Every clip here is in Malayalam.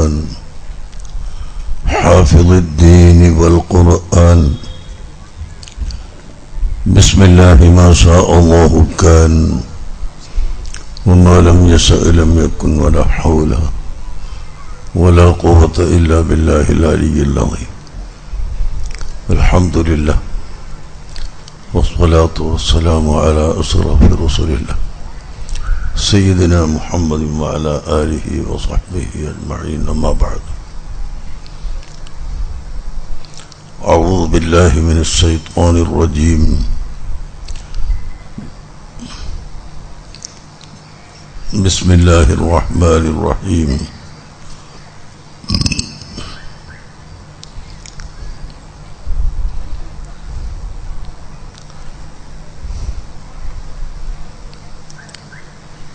الرحمن حافظ الدين والقرآن بسم الله ما شاء الله كان وما لم يشأ لم يكن ولا حول ولا قوة إلا بالله العلي العظيم الحمد لله والصلاة والسلام على أشرف رسول الله سيدنا محمد وعلى آله وصحبه أجمعين أما بعد أعوذ بالله من الشيطان الرجيم بسم الله الرحمن الرحيم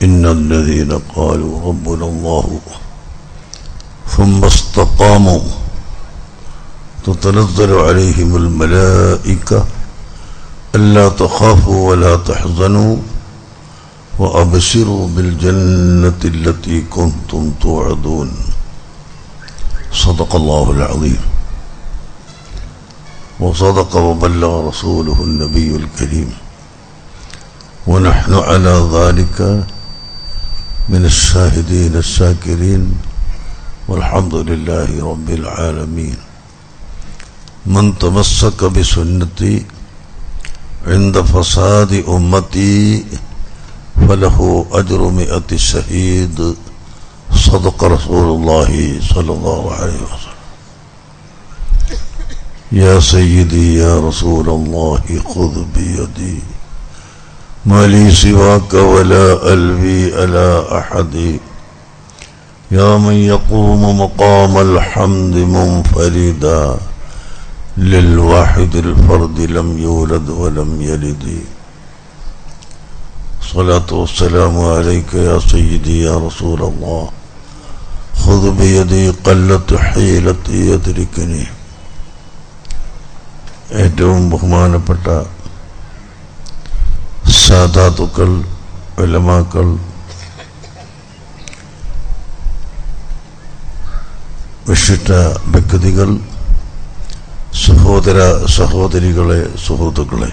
إن الذين قالوا ربنا الله ثم استقاموا تتنزل عليهم الملائكة ألا تخافوا ولا تحزنوا وأبشروا بالجنة التي كنتم توعدون صدق الله العظيم وصدق وبلغ رسوله النبي الكريم ونحن على ذلك من الشاهدين الشاكرين والحمد لله رب العالمين من تمسك بسنتي عند فساد أمتي فله أجر 100 شهيد صدق رسول الله صلى الله عليه وسلم يا سيدي يا رسول الله خذ بيدي ما لي سواك ولا ألوي على أحد يا من يقوم مقام الحمد منفردا للواحد الفرد لم يولد ولم يلد الصلاة والسلام عليك يا سيدي يا رسول الله خذ بيدي قلت حيلتي يدركني ഏറ്റവും ബഹുമാനപ്പെട്ട സാദാത്തുക്കൾ ഉലമാക്കൾ വിശിഷ്ട വ്യക്തികൾ സഹോദര സഹോദരികളെ സുഹൃത്തുക്കളെ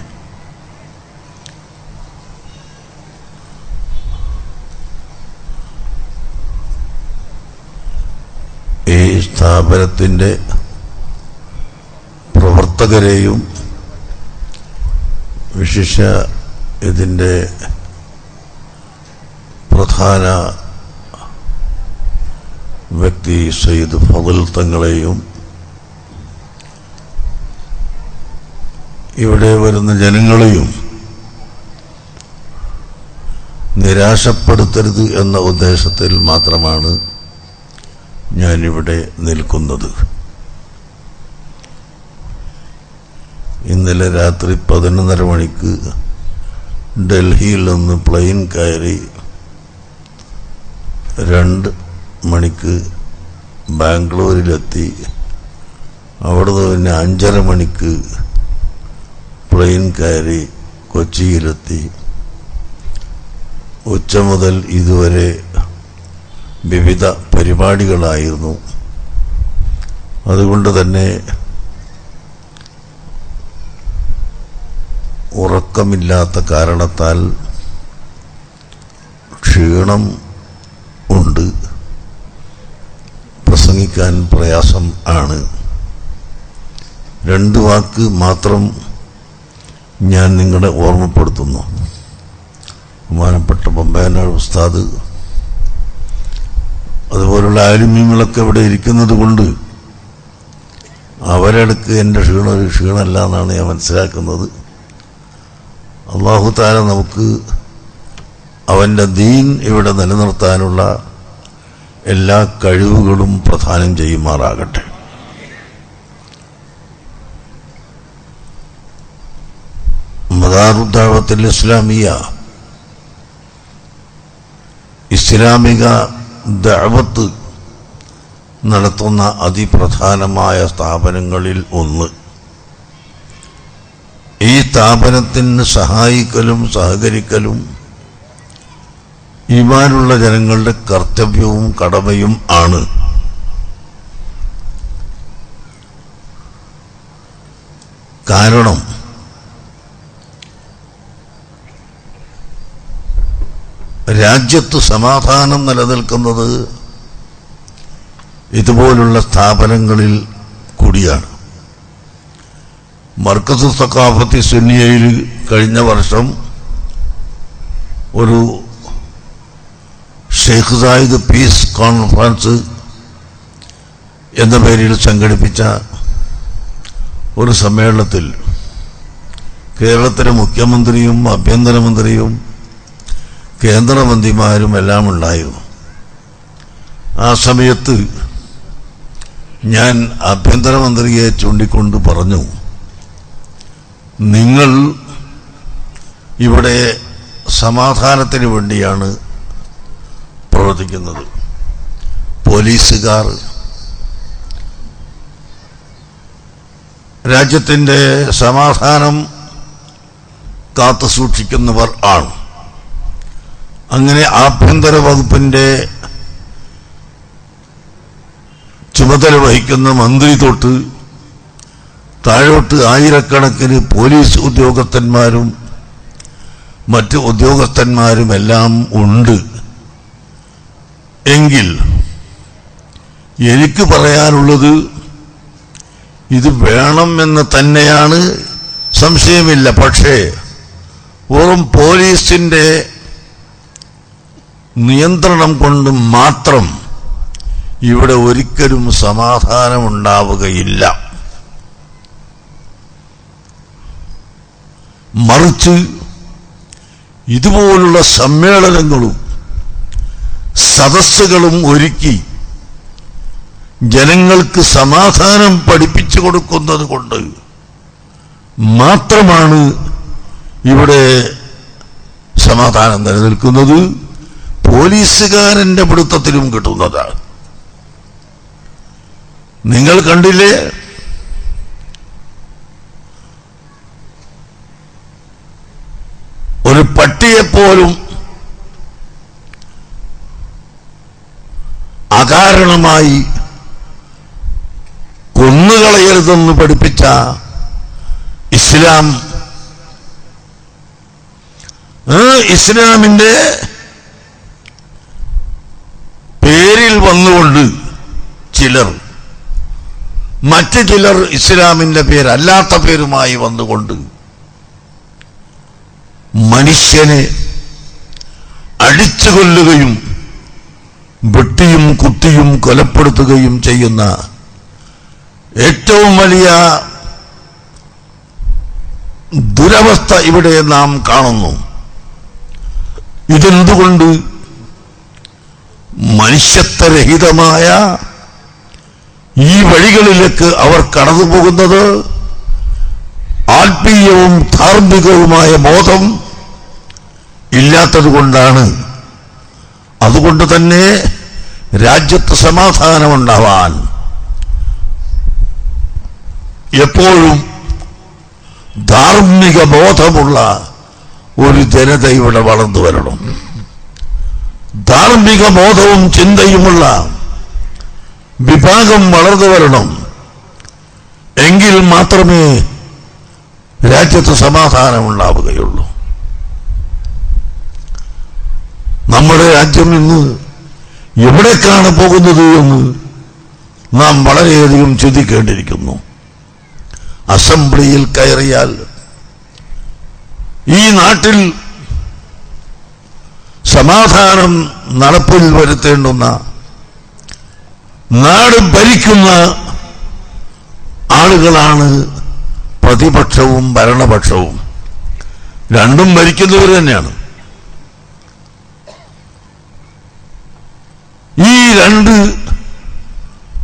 ഈ സ്ഥാപനത്തിൻ്റെ പ്രവർത്തകരെയും വിശിഷ്യ ഇതിൻ്റെ പ്രധാന വ്യക്തി സയ്യിദ് ഫضൽ തങ്ങളെയും ഇവിടെ വരുന്ന ജനങ്ങളെയും നിരാശപ്പെടുത്തരുത് എന്ന ഉദ്ദേശത്തിൽ മാത്രമാണ് ഞാനിവിടെ നിൽക്കുന്നത്. ഇന്നലെ രാത്രി 11:30 മണിക്ക് ഡൽഹിയിൽ നിന്ന് പ്ലെയിൻ കയറി 2 മണിക്ക് ബാംഗ്ലൂരിലെത്തി. അവിടുന്ന് പിന്നെ 5:30 മണിക്ക് പ്ലെയിൻ കയറി കൊച്ചിയിലെത്തി. ഉച്ച മുതൽ ഇതുവരെ വിവിധ പരിപാടികളായിരുന്നു. അതുകൊണ്ട് തന്നെ ഉറക്കമില്ലാത്ത കാരണത്താൽ ക്ഷീണം ഉണ്ട്, പ്രസംഗിക്കാൻ പ്രയാസം ആണ്. 2 വാക്ക് മാത്രം ഞാൻ നിങ്ങളെ ഓർമ്മപ്പെടുത്തുന്നു. ബഹുമാനപ്പെട്ട ബൊമ്പേനാട് ഉസ്താദ് അതുപോലുള്ള ആലിമീങ്ങളൊക്കെ ഇവിടെ ഇരിക്കുന്നത് കൊണ്ട് അവരടുക്ക് എൻ്റെ ക്ഷീണം ഒരു ക്ഷീണമല്ല എന്നാണ് ഞാൻ മനസ്സിലാക്കുന്നത്. അല്ലാഹു തആല നമുക്ക് അവൻ്റെ ദീൻ ഇവിടെ നിലനിർത്താനുള്ള എല്ലാ കഴിവുകളും പ്രദാനം ചെയ്യുമാറാകട്ടെ. മദാറുദ് ദഅവത്തുൽ ഇസ്ലാമിയ ഇസ്ലാമിക ദഅവത്ത് നടത്തുന്ന അതിപ്രധാനമായ സ്ഥാപനങ്ങളിൽ ഒന്ന്. ഈ സ്ഥാപനത്തിന് സഹായിക്കലും സഹകരിക്കലും ഈമാനുള്ള ജനങ്ങളുടെ കർത്തവ്യവും കടമയും ആണ്. കാരണം രാജ്യത്ത് സമാധാനം നിലനിൽക്കുന്നത് ഇതുപോലുള്ള സ്ഥാപനങ്ങളിൽ കൂടിയാണ്. മർക്കസ് സഖാഫത്തി സുന്നിയയിൽ കഴിഞ്ഞ വർഷം ഒരു ഷെയ്ഖ് സായിദ് പീസ് കോൺഫറൻസ് എന്ന പേരിൽ സംഘടിപ്പിച്ച ഒരു സമ്മേളനത്തിൽ കേരളത്തിലെ മുഖ്യമന്ത്രിയും ആഭ്യന്തരമന്ത്രിയും കേന്ദ്രമന്ത്രിമാരും എല്ലാം ഉണ്ടായിരുന്നു. ആ സമയത്ത് ഞാൻ ആഭ്യന്തരമന്ത്രിയെ ചൂണ്ടിക്കൊണ്ട് പറഞ്ഞു, നിങ്ങൾ ഇവിടെ സമാധാനത്തിന് വേണ്ടിയാണ് പ്രവർത്തിക്കുന്നത്. പോലീസുകാർ രാജ്യത്തിൻ്റെ സമാധാനം കാത്തു സൂക്ഷിക്കുന്നവർ ആണ്. അങ്ങനെ ആഭ്യന്തര വകുപ്പിന്റെ ചുമതല വഹിക്കുന്ന മന്ത്രി തൊട്ട് താഴോട്ട് ആയിരക്കണക്കിന് പോലീസ് ഉദ്യോഗസ്ഥന്മാരും മറ്റ് ഉദ്യോഗസ്ഥന്മാരുമെല്ലാം ഉണ്ട്. എങ്കിൽ എനിക്ക് പറയാനുള്ളത് ഇത് വേണമെന്ന് തന്നെയാണ്, സംശയമില്ല. പക്ഷേ വെറും പോലീസിന്റെ നിയന്ത്രണം കൊണ്ട് മാത്രം ഇവിടെ ഒരിക്കലും സമാധാനമുണ്ടാവുകയില്ല. മറിച്ച് ഇതുപോലുള്ള സമ്മേളനങ്ങളും സദസ്സുകളും ഒരുക്കി ജനങ്ങൾക്ക് സമാധാനം പഠിപ്പിച്ചു കൊടുക്കുന്നത് കൊണ്ട് മാത്രമാണ് ഇവിടെ സമാധാനം നിലനിൽക്കുന്നത്. പോലീസുകാരന്റെ പിടുത്തത്തിലും കിട്ടുന്നതാണ്. നിങ്ങൾ കണ്ടില്ലേ, ഒരു പട്ടിയെപ്പോലും അകാരണമായി കൊന്നുകളയരുതെന്ന് പഠിപ്പിച്ച ഇസ്ലാം, ഇസ്ലാമിന്റെ പേരിൽ വന്നുകൊണ്ട് ചിലർ, മറ്റു ചിലർ ഇസ്ലാമിന്റെ പേരല്ലാത്ത പേരുമായി വന്നുകൊണ്ട് മനുഷ്യനെ അടിച്ചുകൊല്ലുകയും വെട്ടിയും കുത്തിയും കൊലപ്പെടുത്തുകയും ചെയ്യുന്ന ഏറ്റവും വലിയ ദുരവസ്ഥ ഇവിടെ നാം കാണുന്നു. ഇതെന്തുകൊണ്ട്? മനുഷ്യത്വരഹിതമായ ഈ വഴികളിലേക്ക് അവർ കടന്നുപോകുന്നത് ആത്മീയവും ധാർമ്മികവുമായ ബോധം ഇല്ലാത്തതുകൊണ്ടാണ്. അതുകൊണ്ട് തന്നെ രാജ്യത്ത് സമാധാനമുണ്ടാവാൻ എപ്പോഴും ധാർമ്മിക ബോധമുള്ള ഒരു ജനത ഇവിടെ വളർന്നു വരണം. ധാർമ്മിക ബോധവും ചിന്തയുമുള്ള വിഭാഗം വളർന്നു വരണം. എങ്കിൽ മാത്രമേ രാജ്യത്ത് സമാധാനമുണ്ടാവുകയുള്ളൂ. നമ്മുടെ രാജ്യം ഇന്ന് എവിടേക്കാണ് പോകുന്നത് എന്ന് നാം വളരെയധികം ചിന്തിക്കേണ്ടിയിരിക്കുന്നു. അസംബ്ലിയിൽ കയറിയാൽ ഈ നാട്ടിൽ സമാധാനം നടപ്പിൽ വരുത്തേണ്ടുന്ന, നാട് ഭരിക്കുന്ന ആളുകളാണ് പ്രതിപക്ഷവും ഭരണപക്ഷവും. രണ്ടും ഭരിക്കുന്നവർ തന്നെയാണ്. ഈ രണ്ട്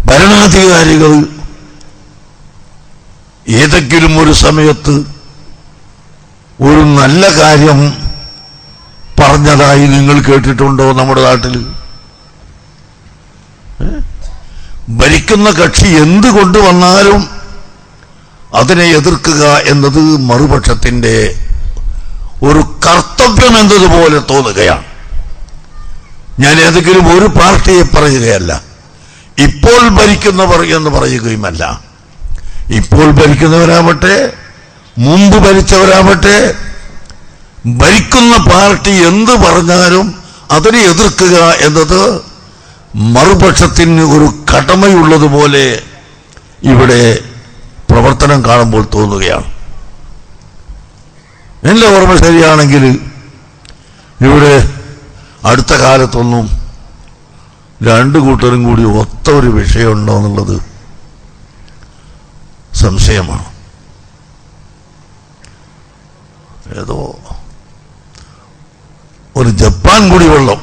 ഭരണാധികാരികൾ ഏതെങ്കിലും ഒരു സമയത്ത് ഒരു നല്ല കാര്യം പറഞ്ഞതായി നിങ്ങൾ കേട്ടിട്ടുണ്ടോ? നമ്മുടെ നാട്ടിൽ ഭരിക്കുന്ന കക്ഷി എന്ത് കൊണ്ടുവന്നാലും അതിനെ എതിർക്കുക എന്നത് മറുപക്ഷത്തിന്റെ ഒരു കർത്തവ്യം എന്നതുപോലെ തോന്നുകയാണ്. ഞാൻ ഏതെങ്കിലും ഒരു പാർട്ടിയെ പറയുകയല്ല, ഇപ്പോൾ ഭരിക്കുന്നവർ എന്ന് പറയുകയുമല്ല. ഇപ്പോൾ ഭരിക്കുന്നവരാവട്ടെ മുമ്പ് ഭരിച്ചവരാവട്ടെ, ഭരിക്കുന്ന പാർട്ടി എന്ത് പറഞ്ഞാലും അതിനെ എതിർക്കുക എന്നത് മറുപക്ഷത്തിന് ഒരു കടമയുള്ളതുപോലെ ഇവിടെ പ്രവർത്തനം കാണുമ്പോൾ തോന്നുകയാണ്. എൻ്റെ ഓർമ്മ ശരിയാണെങ്കിൽ ഇവിടെ അടുത്ത കാലത്തൊന്നും രണ്ടു കൂട്ടരും കൂടി ഒത്ത ഒരു വിഷയമുണ്ടോ എന്നുള്ളത് സംശയമാണ്. ഏതോ ഒരു ജപ്പാൻ കുടിവെള്ളം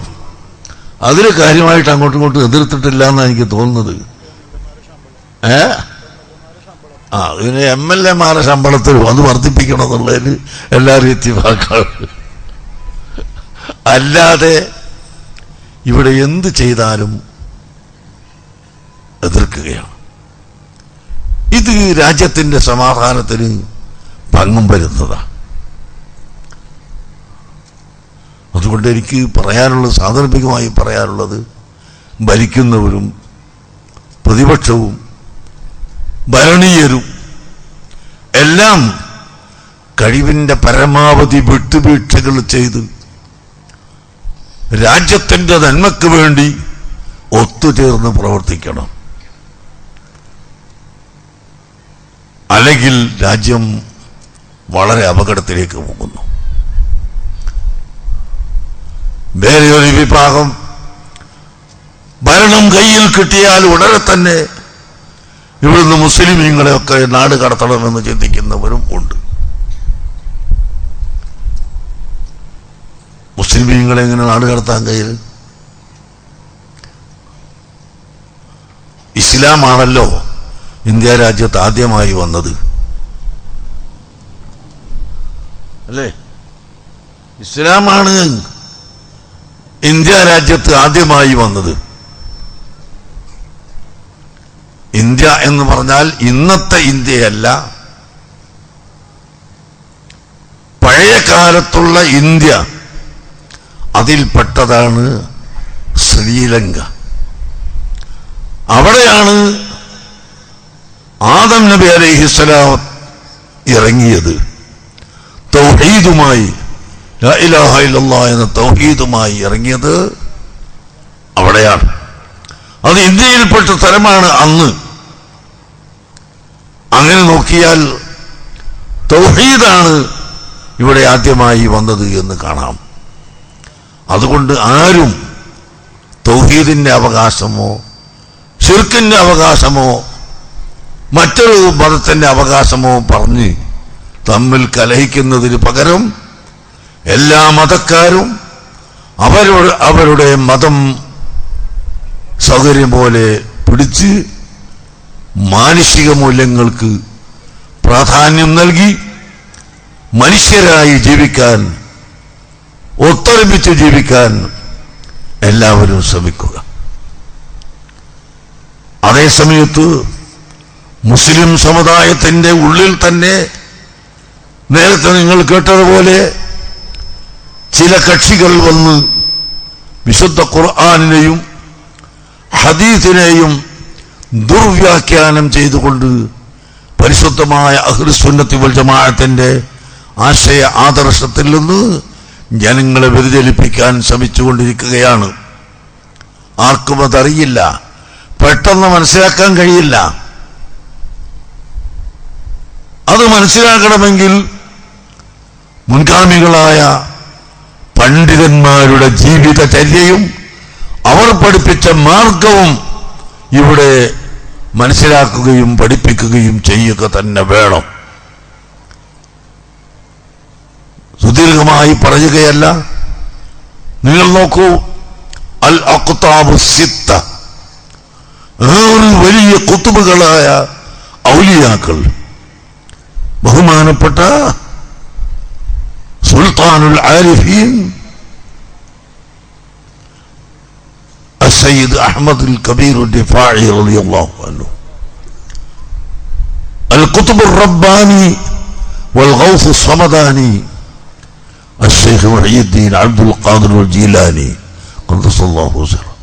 അതിന് കാര്യമായിട്ട് അങ്ങോട്ടും ഇങ്ങോട്ടും എതിർത്തിട്ടില്ല എന്നാണ് എനിക്ക് തോന്നുന്നത്. ഇതിന് MLA-മാരെ ശമ്പളത്തിലും അത് വർദ്ധിപ്പിക്കണം എന്നുള്ളതിൽ എല്ലാവരും എത്തിവാക്കാണ്. അല്ലാതെ ഇവിടെ എന്ത് ചെയ്താലും എതിർക്കുകയാണ്. ഇത് രാജ്യത്തിന്റെ സമാധാനത്തിന് ഭംഗം വരുന്നതാണ്. അതുകൊണ്ട് എനിക്ക് പറയാനുള്ളത്, സാന്ദർഭികമായി പറയാനുള്ളത്, ഭരിക്കുന്നവരും പ്രതിപക്ഷവും ഭരണീയരും എല്ലാം കഴിവിന്റെ പരമാവധി വിട്ടുവീഴ്ചകൾ ചെയ്ത് രാജ്യത്തിന്റെ നന്മയ്ക്ക് വേണ്ടി ഒത്തുചേർന്ന് പ്രവർത്തിക്കണം. അല്ലെങ്കിൽ രാജ്യം വളരെ അപകടത്തിലേക്ക് പോകുന്നു. വേറെ ഒരു വിഭാഗം ഭരണം കയ്യിൽ കിട്ടിയാൽ ഉടനെ തന്നെ ഇവിടുന്ന് മുസ്ലിമീങ്ങളെയൊക്കെ നാട് കടത്തണമെന്ന് ചിന്തിക്കുന്നവരും ഉണ്ട്. മുസ്ലിമീങ്ങളെ എങ്ങനെ നാട് കടത്താൻ കഴിയും? ഇസ്ലാമാണല്ലോ ഇന്ത്യ രാജ്യത്ത് ആദ്യമായി വന്നത്, അല്ലേ? ഇസ്ലാമാണ് ഇന്ത്യ രാജ്യത്ത് ആദ്യമായി വന്നത്. ഇന്ത്യ എന്ന് പറഞ്ഞാൽ ഇന്നത്തെ ഇന്ത്യയല്ല, പഴയ കാലത്തുള്ള ഇന്ത്യ, അതിൽപ്പെട്ടതാണ് ശ്രീലങ്ക. അവിടെയാണ് ആദം നബി അലൈഹിസ്സലാം ഇറങ്ങിയത്. തൗഹീദുമായി, ലാ ഇലാഹ ഇല്ലല്ലാഹ് എന്ന തൗഹീദുമായി ഇറങ്ങിയത് അവിടെയാണ്. അത് ഇന്ത്യയിൽപ്പെട്ട സ്ഥലമാണ് അന്ന്. അങ്ങനെ നോക്കിയാൽ തൗഹീദാണ് ഇവിടെ ആദ്യമായി വന്നത് എന്ന് കാണാം. അതുകൊണ്ട് ആരും തൗഹീദിന്റെ അവകാശമോ ശിർക്കിന്റെ അവകാശമോ മറ്റൊരു മതത്തിന്റെ അവകാശമോ പറഞ്ഞ് തമ്മിൽ കലഹിക്കുന്നതിന് പകരം എല്ലാ മതക്കാരും അവരുടെ മതം സൗകര്യം പോലെ പിടിച്ച് മാനുഷിക മൂല്യങ്ങൾക്ക് പ്രാധാന്യം നൽകി മനുഷ്യരായി ജീവിക്കാൻ, ഒത്തൊരുമിച്ച് ജീവിക്കാൻ എല്ലാവരും ശ്രമിക്കുക. അതേസമയത്ത് മുസ്ലിം സമുദായത്തിന്റെ ഉള്ളിൽ തന്നെ നേരത്തെ നിങ്ങൾ കേട്ടതുപോലെ ചില കക്ഷികൾ വന്ന് വിശുദ്ധ ഖുർആനിനെയും ഹദീസിനെയും ദുർവ്യാഖ്യാനം ചെയ്തുകൊണ്ട് പരിശുദ്ധമായ അഹ്ലുസുന്നത്തി വൽ ജമാഅത്തിന്റെ ആശയ ആദർശത്തിൽ നിന്ന് ജനങ്ങളെ വ്യതിചലിപ്പിക്കാൻ ശ്രമിച്ചുകൊണ്ടിരിക്കുകയാണ്. ആർക്കും അതറിയില്ല, പെട്ടെന്ന് മനസ്സിലാക്കാൻ കഴിയില്ല. അത് മനസ്സിലാക്കണമെങ്കിൽ മുൻഗാമികളായ പണ്ഡിതന്മാരുടെ ജീവിതചര്യയും അവർ പഠിപ്പിച്ച മാർഗവും ഇവിടെ മനസ്സിലാക്കുകയും പഠിപ്പിക്കുകയും ചെയ്യുക തന്നെ വേണം. സുദീർഘമായി പറയുകയല്ല. നിങ്ങൾ നോക്കൂ, അൽ അഖ്താബു സിത്ത, വലിയ കുത്തുബുകളായ ഔലിയാക്കൾ, ബഹുമാനപ്പെട്ട സുൽത്താനുൽ ആരിഫീൻ السيد أحمد الكبير الدفاعي رضي الله عنه، القطب الرباني والغوث الصمداني الشيخ محي الدين عبد القادر الجيلاني قدس الله سره.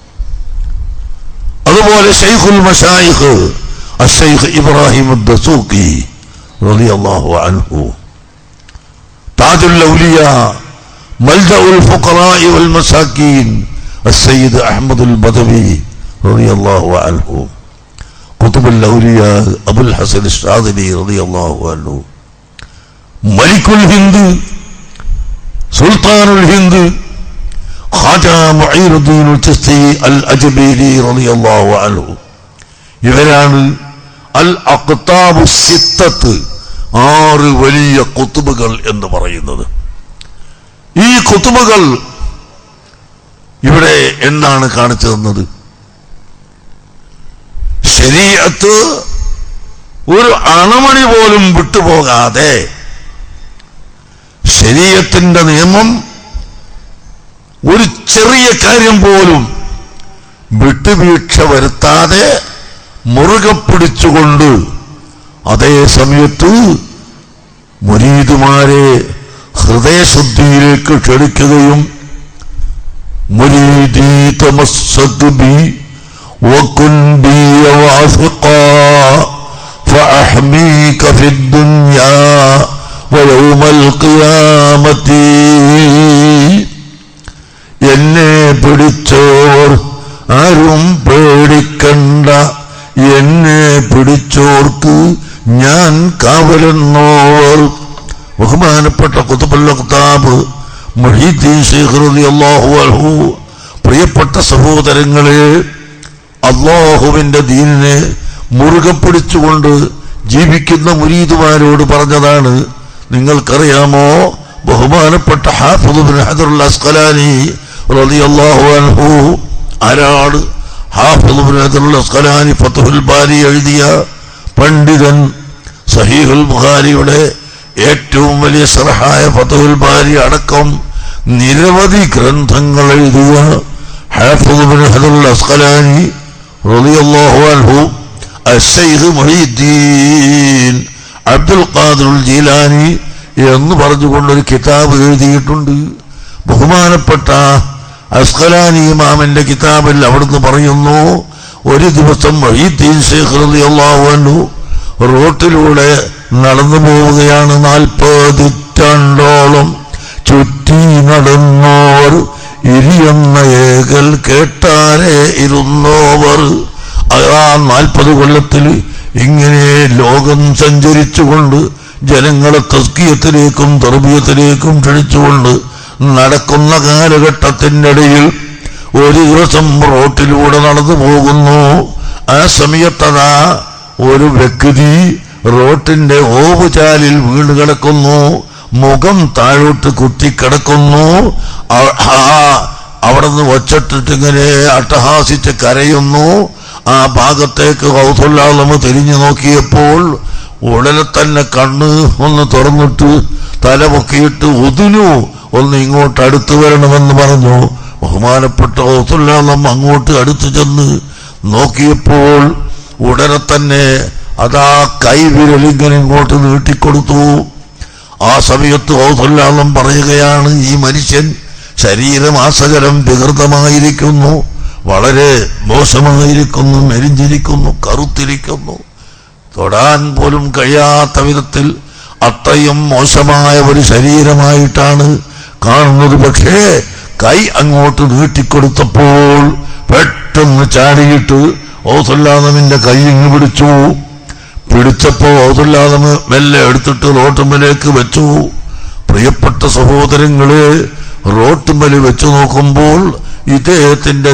അതുപോലെ شيخ المشايخ الشيخ إبراهيم الدسوقي رضي الله عنه താജുൽ ഔലിയ മൽജഉൽ ഫുഖറാഇ വൽ മസാകീൻ السيد أحمد البدوي رضي الله عنه قطب الأولياء أبو الحسن الشاذلي رضي الله عنه ملك الهند سلطان الهند ഖാജാ മുഈനുദ്ദീൻ ചിശ്തി അൽ അജ്മീരി റളിയല്ലാഹു അൻഹു ഇവരാണ് അൽ അഖ്താബു സിത്തത്ത് 6 വലിയ ഖുതുബുകൾ എന്ന് പറയുന്നത്. ഈ ഖുതുബുകൾ ഇവിടെ എന്താണ് കാണിച്ചു തന്നത്? ശരീഅത്ത് ഒരു അണുമണി പോലും വിട്ടുപോകാതെ, ശരീഅത്തിന്റെ നിയമം ഒരു ചെറിയ കാര്യം പോലും വിട്ടുവീഴ്ച വരുത്താതെ മുറുകെ പിടിച്ചുകൊണ്ട് അതേ സമയത്ത് മുരീദുമാരെ ഹൃദയശുദ്ധിയിലേക്ക് ക്ഷണിക്കുകയും മുരീദി തമസ്സക് ബി വകുൻ ബി വാസിഖാ ഫഅഹ്മീക ഫിദ്ദുനിയാ വയൗമൽ ഖിയാമത്തി. എന്നെ പിടിച്ചോർ ആരും പേടിക്കണ്ട, എന്നെ പിടിച്ചോർക്ക് ഞാൻ കാവലെന്നോർ. ബഹുമാനപ്പെട്ട ഖുതുബുൽ അഖ്താബ് മുഹീദ്ദീൻ ശൈഖ് റളിയല്ലാഹു അൻഹു പ്രിയപ്പെട്ട സഹോദരങ്ങളെ, അല്ലാഹുവിന്റെ ദീനിനെ മുറുകെ പിടിച്ചുകൊണ്ട് ജീവിക്കുന്ന മുരീദുമാരോട് പറഞ്ഞതാണ്. നിങ്ങൾക്കറിയാമോ, ബഹുമാനപ്പെട്ട ഹാഫിദ് ഇബ്നു ഹജറുൽ അസ്ഖലാനി റളിയല്ലാഹു അൻഹു ആരാണ്? ഹാഫിദ് ഇബ്നു ഹജറുൽ അസ്ഖലാനി ഫത്ഹുൽ ബാരി എഴുതിയ പണ്ഡിതൻ. സഹീഹുൽ ബുഖാരിയുടെ ഏറ്റവും വലിയ ശറഹായ ഫത്ഹുൽ ബാരി അടക്കം നിരവധി ഗ്രന്ഥങ്ങൾ എഴുതിയ ഹാഫിദ് ഇബ്നു ഹജറുൽ അസ്ഖലാനി റളിയല്ലാഹു അൻഹു അശ്ശൈഖ് മുഹീദ്ദീൻ അബ്ദുൽ ഖാദിറുൽ ജീലാനി എന്ന് പറഞ്ഞുകൊണ്ടൊരു കിതാബ് എഴുതിയിട്ടുണ്ട്. ബഹുമാനപ്പെട്ട അസ്ഖലാനി ഇമാമിന്റെ കിതാബിൽ അവിടുന്ന് പറയുന്നു, ഒരു ദിവസം മുഹീദ്ദീൻ ശൈഖ് റളിയല്ലാഹു അൻഹു റോട്ടിലൂടെ നടന്നു പോവുകയാണ്. 40 ചാണ്ടോളം ചുറ്റി നടന്നോർ ഇരിയെന്ന ഏകൽ കേട്ടാലേ ഇരുന്നോവർ. ആ 40 കൊല്ലത്തിൽ ഇങ്ങനെ ലോകം സഞ്ചരിച്ചുകൊണ്ട് ജനങ്ങളെ തസ്കിയത്തിലേക്കും തർബിയത്തിലേക്കും ക്ഷണിച്ചുകൊണ്ട് നടക്കുന്ന കാലഘട്ടത്തിൻ്റെ ഇടയിൽ ഒരു ദിവസം റോട്ടിലൂടെ നടന്നു പോകുന്നു. ആ സമയത്തതാ ഒരു വ്യക്തി റോട്ടിന്റെ ഓവുചാലിൽ വീണ് കിടക്കുന്നു, മുഖം താഴോട്ട് കുത്തിക്കിടക്കുന്നു. അവിടെ നിന്ന് വച്ചിട്ടിട്ട് ഇങ്ങനെ അട്ടഹാസിച്ച് കരയുന്നു. ആ ഭാഗത്തേക്ക് ഗൗസുൽ ആലം തിരിഞ്ഞു നോക്കിയപ്പോൾ ഉടനെ തന്നെ കണ്ണ് ഒന്ന് തുറന്നിട്ട് തല പൊക്കിയിട്ട് ഉദിനു ഒന്ന് ഇങ്ങോട്ട് അടുത്ത് വരണമെന്ന് പറഞ്ഞു. ബഹുമാനപ്പെട്ട ഗൗസുൽ ആലം അങ്ങോട്ട് അടുത്ത് ചെന്ന് നോക്കിയപ്പോൾ ഉടനെ തന്നെ അതാ കൈവിരലിങ്ങനെ ഇങ്ങോട്ട് നീട്ടിക്കൊടുത്തു. ആ സമയത്ത് ഗൗസുൽ ആലം പറയുകയാണ്, ഈ മനുഷ്യൻ ശരീരമാസകലം വികൃതമായിരിക്കുന്നു, വളരെ മോശമായിരിക്കുന്നു, മെലിഞ്ഞിരിക്കുന്നു, കറുത്തിരിക്കുന്നു, തൊടാൻ പോലും കഴിയാത്ത വിധത്തിൽ അത്രയും മോശമായ ഒരു ശരീരമായിട്ടാണ് കാണുന്നത്. പക്ഷേ കൈ അങ്ങോട്ട് നീട്ടിക്കൊടുത്തപ്പോൾ പെട്ടെന്ന് ചാടിയിട്ട് ഗൗസുൽ ആലമിന്റെ കൈ ഇങ്ങ് പിടിച്ചപ്പോ ഗൗസുൽ ആലം മെല്ലെ എടുത്തിട്ട് റോട്ടുമ്മലേക്ക് വെച്ചു. പ്രിയപ്പെട്ട സഹോദരങ്ങളെ, റോട്ടുമ്മൽ വെച്ചു നോക്കുമ്പോൾ ഇദ്ദേഹത്തിന്റെ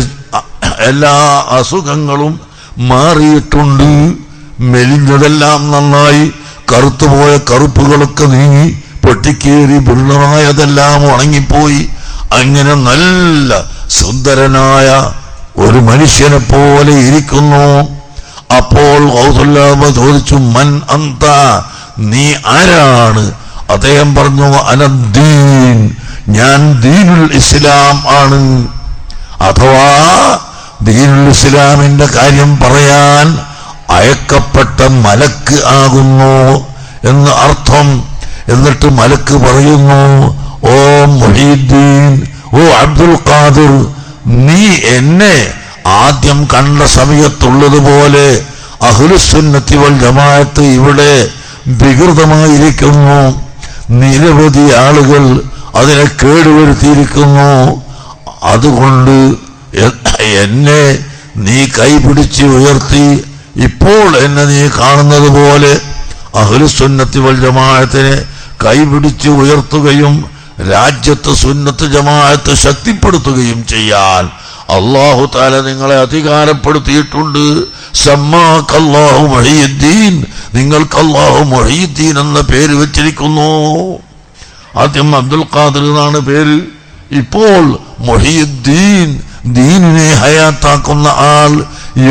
എല്ലാ അസുഖങ്ങളും മാറിയിട്ടുണ്ട്. മെലിഞ്ഞതെല്ലാം നന്നായി, കറുത്തുപോയ കറുപ്പുകളൊക്കെ നീങ്ങി, പൊട്ടിക്കേറി വൃണമായതെല്ലാം ഉണങ്ങിപ്പോയി. അങ്ങനെ നല്ല സുന്ദരനായ ഒരു മനുഷ്യനെ പോലെ ഇരിക്കുന്നു. അപ്പോൾ ഗൗസുൽ ആലം ചോദിച്ചു, മൻ അന്ത, നീ ആരാണ്? അദ്ദേഹം പറഞ്ഞു, അനദ്ദീൻ, ഞാൻ ദീനുൽ ഇസ്ലാം ആണ്. അഥവാ ദീനുൽ ഇസ്ലാമിന്റെ കാര്യം പറയാൻ അയക്കപ്പെട്ട മലക്ക് ആകുന്നു എന്ന് അർത്ഥം. എന്നിട്ട് മലക്ക് പറയുന്നു, ഓ മുഹീദ്ദീൻ, ഓ അബ്ദുൽ ഖാദിർ, നീ എന്നെ ആദ്യം കണ്ട സമയത്തുള്ളതുപോലെ അഹ്ലുസുന്നത്തി വൽ ജമാഅത്ത് ഇവിടെ വികൃതമായിരിക്കുന്നു. നിരവധി ആളുകൾ അതിനെ കേടുവരുത്തിയിരിക്കുന്നു. അതുകൊണ്ട് എന്നെ നീ കൈപിടിച്ച് ഉയർത്തി ഇപ്പോൾ എന്നെ നീ കാണുന്നത് പോലെ അഹ്ലുസുന്നത്തി വൽ ജമാഅത്തിനെ കൈപിടിച്ച് ഉയർത്തുകയും രാജ്യത്ത് സുന്നത്ത് ജമാഅത്ത് ശക്തിപ്പെടുത്തുകയും ചെയ്യാൻ അല്ലാഹു തആല നിങ്ങളെ അധികാരപ്പെടുത്തിയിട്ടുണ്ട്. സമ്മാക്കല്ലാഹു മുഹയ്യിദ്ദീൻ, നിങ്ങൾക്ക് അല്ലാഹു മുഹയ്യിദ്ദീൻ എന്ന പേര് വെച്ചിരിക്കുന്നു. ആദ്യം അബ്ദുൽ ഖാദിർ എന്നാണ് പേര്, ഇപ്പോൾ മുഹയ്യിദ്ദീൻ, ദീനിനെ ഹയാത്താക്കുന്ന ആൾ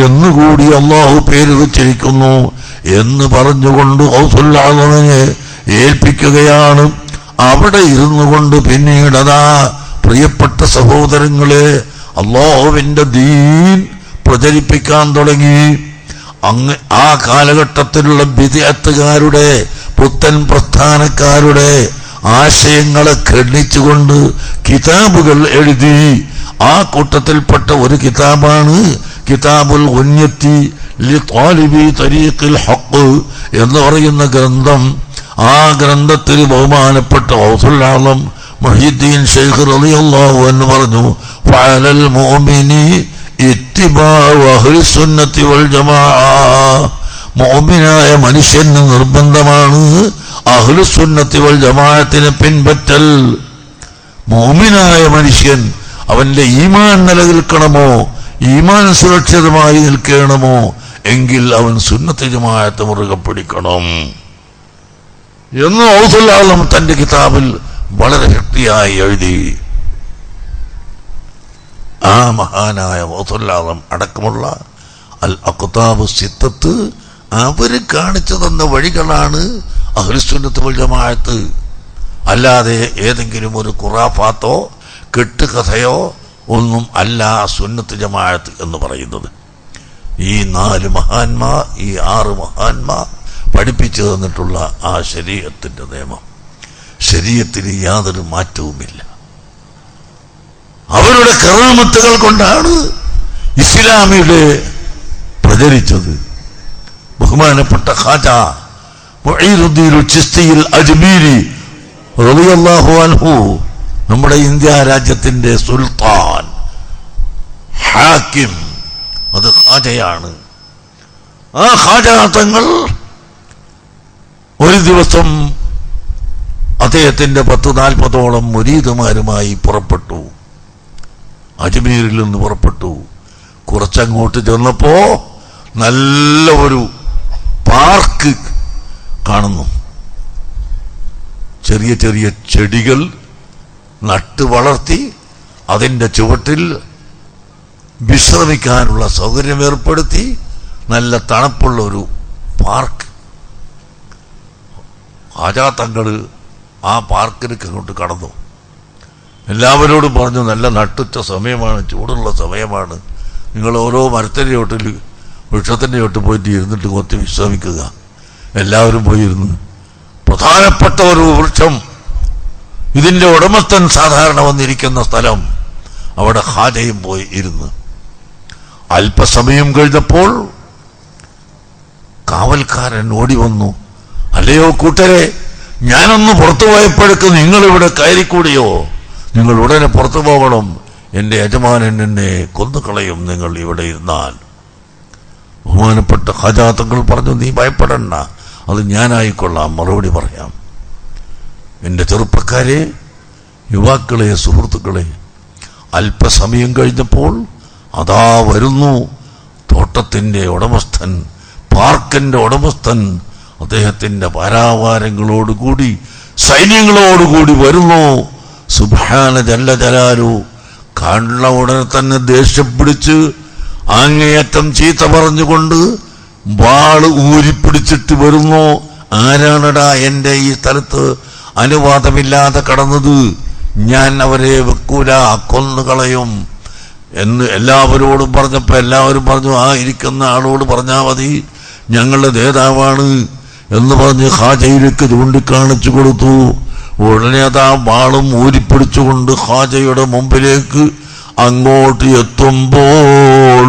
എന്നുകൂടി അല്ലാഹു പേര് വെച്ചിരിക്കുന്നു എന്ന് പറഞ്ഞുകൊണ്ട് ഗൗസുൽ ആദമിനെ ഏൽപ്പിക്കുകയാണ്. അവിടെ ഇരുന്നു കൊണ്ട് പിന്നീടതാ പ്രിയപ്പെട്ട സഹോദരങ്ങളെ അല്ലാഹുവിന്റെ ദീൻ പ്രചരിപ്പിക്കാൻ തുടങ്ങി. ആ കാലഘട്ടത്തിലുള്ള ബിദ്അത്തുകാരുടെ പുത്തൻ പ്രസ്ഥാനക്കാരുടെ ആശയങ്ങളെ ഖണ്ഡിച്ചുകൊണ്ട് കിതാബുകൾ എഴുതി. ആ കൂട്ടത്തിൽപ്പെട്ട ഒരു കിതാബാണ് കിതാബുൽ ഗുന്യത്തി ലിത്വാലിബി തരീഖിൽ ഹഖ് എന്ന് പറയുന്ന ഗ്രന്ഥം. ആ ഗ്രന്ഥത്തിൽ ബഹുമാനപ്പെട്ട ഗൗസുൽ ആദം മുഹ്യിദ്ദീൻ ശൈഖ് റളിയല്ലാഹു അൻഹു പറഞ്ഞു, ഫഅലൽ മുഅ്മിനി ഇത്തിബാഉ അഹ്ലുസുന്നത്തി വൽ ജമാഅ, മുഅ്മിനായ മനുഷ്യന് നിർബന്ധമാണ് അഹ്ലുസുന്നത്തി വൽ ജമാഅത്തിനെ പിൻപറ്റൽ. മുഅ്മിനായ മനുഷ്യൻ അവന്റെ ഈമാൻ നിലനിൽക്കണമോ, ഈമാൻ സുരക്ഷിതമായി നിൽക്കണമോ എങ്കിൽ അവൻ സുന്നത്ത് ജമാഅത്ത് മുറുകെ പിടിക്കണം എന്ന് ഗൗസുൽ ആദം തന്റെ കിതാബിൽ വളരെ ശക്തിയായി എഴുതി. ആ മഹാനായ ഗൗസുൽ ആദം അടക്കമുള്ള അൽ അഖ്താബ് സിത്തത്ത് അവര് കാണിച്ചു തന്ന വഴികളാണ് അഹ്ലുസുന്നത്ത് വൽ ജമാഅത്ത്. അല്ലാതെ ഏതെങ്കിലും ഒരു ഖുറാഫാത്തോ കെട്ടുകഥയോ ഒന്നും അല്ല സുന്നത്ത് ജമാഅത്ത് എന്ന് പറയുന്നത്. ഈ 4 മഹാന്മാർ, ഈ 6 മഹാന്മാർ പഠിപ്പിച്ചു തന്നിട്ടുള്ള ആ ശരീഅത്തിന്റെ നിയമം, ശരീഅത്തിന് യാതൊരു മാറ്റവുമില്ല. അവരുടെ കറാമത്തുകൾ കൊണ്ടാണ് ഇസ്ലാമിലെ പ്രചരിച്ചത്. ബഹുമാനപ്പെട്ട ഖാജ മുഈനുദ്ദീൻ ചിസ്തിയിൽ അജ്മീരി റളിയല്ലാഹു അൻഹു, നമ്മുടെ ഇന്ത്യ രാജ്യത്തിന്റെ സുൽത്താൻ, ഹാക്കിം, അത് ഖാജയാണ്. ആ ഖാജ തങ്ങൾ ഒരു ദിവസം അദ്ദേഹത്തിന്റെ 10-40ഓളം മുരീദുമാരുമായി പുറപ്പെട്ടു. അജ്മീരിൽ നിന്ന് പുറപ്പെട്ടു. കുറച്ചങ്ങോട്ട് ചെന്നപ്പോ നല്ല ഒരു പാർക്ക് കാണുന്നു. ചെറിയ ചെറിയ ചെടികൾ നട്ടു വളർത്തി അതിൻ്റെ ചുവട്ടിൽ വിശ്രമിക്കാനുള്ള സൗകര്യം ഏർപ്പെടുത്തി നല്ല തണുപ്പുള്ള ഒരു പാർക്ക്. ഖാജാ തങ്ങൾ ആ പാർക്കിലേക്ക് അങ്ങോട്ട് കടന്നു. എല്ലാവരോടും പറഞ്ഞു, നല്ല നട്ടുച്ച സമയമാണ്, ചൂടുള്ള സമയമാണ്, നിങ്ങൾ ഓരോ മരത്തിൻ്റെ ചോട്ടിൽ, വൃക്ഷത്തിൻ്റെ ചോട്ടിൽ പോയിട്ട് ഇരുന്നിട്ട് കൊത്തി വിശ്രമിക്കുക. എല്ലാവരും പോയിരുന്നു. പ്രധാനപ്പെട്ട ഒരു വൃക്ഷം, ഇതിൻ്റെ ഉടമസ്ഥൻ സാധാരണ വന്നിരിക്കുന്ന സ്ഥലം, അവിടെ ഖാജയും പോയി ഇരുന്ന്. അല്പസമയം കഴിഞ്ഞപ്പോൾ കാവൽക്കാരൻ ഓടി വന്നു. അല്ലയോ കൂട്ടരെ, ഞാനൊന്ന് പുറത്തു പോയപ്പോഴേക്ക് നിങ്ങളിവിടെ കയറിക്കൂടിയോ? നിങ്ങൾ ഉടനെ പുറത്തു പോകണം, എൻ്റെ യജമാനൻ എന്നെ കൊന്നുകളയും നിങ്ങൾ ഇവിടെ ഇരുന്നാൽ. ബഹുമാനപ്പെട്ട ഖാജാ തങ്ങൾ പറഞ്ഞു, നീ ഭയപ്പെടണ്ട, അത് ഞാനായിക്കൊള്ളാം, മറുപടി പറയാം. എൻ്റെ ചെറുപ്പക്കാരെ, യുവാക്കളെ, സുഹൃത്തുക്കളെ, അല്പസമയം കഴിഞ്ഞപ്പോൾ അതാ വരുന്നു തോട്ടത്തിൻ്റെ ഉടമസ്ഥൻ, പാർക്കിൻ്റെ ഉടമസ്ഥൻ. അദ്ദേഹത്തിൻ്റെ പാരാവാരങ്ങളോടുകൂടി, സൈന്യങ്ങളോടുകൂടി വരുന്നു. സുബ്ഹാന ജല്ല ജലാലു. കണ്ട ഉടനെ തന്നെ ദേഷ്യം പിടിച്ച് അങ്ങേയറ്റം ചീത്ത പറഞ്ഞുകൊണ്ട് വാള് ഊരിപ്പിടിച്ചിട്ട് വരുന്നു. ആരാണടാ എൻ്റെ ഈ സ്ഥലത്ത് അനുവാദമില്ലാതെ കടന്നത്? ഞാൻ അവരെ വെക്കൂല, കൊന്നുകളയും എന്ന് എല്ലാവരോടും പറഞ്ഞപ്പോൾ എല്ലാവരും പറഞ്ഞു, ആ ഇരിക്കുന്ന ആളോട് പറഞ്ഞാൽ മതി, ഞങ്ങളുടെ നേതാവാണ് എന്ന് പറഞ്ഞ് ഖാജയിലേക്ക് ചൂണ്ടിക്കാണിച്ചു കൊടുത്തു. ഉടനെ അതാ വാളും ഊരിപ്പിടിച്ചുകൊണ്ട് ഖാജയുടെ മുമ്പിലേക്ക് അങ്ങോട്ട് എത്തുമ്പോൾ,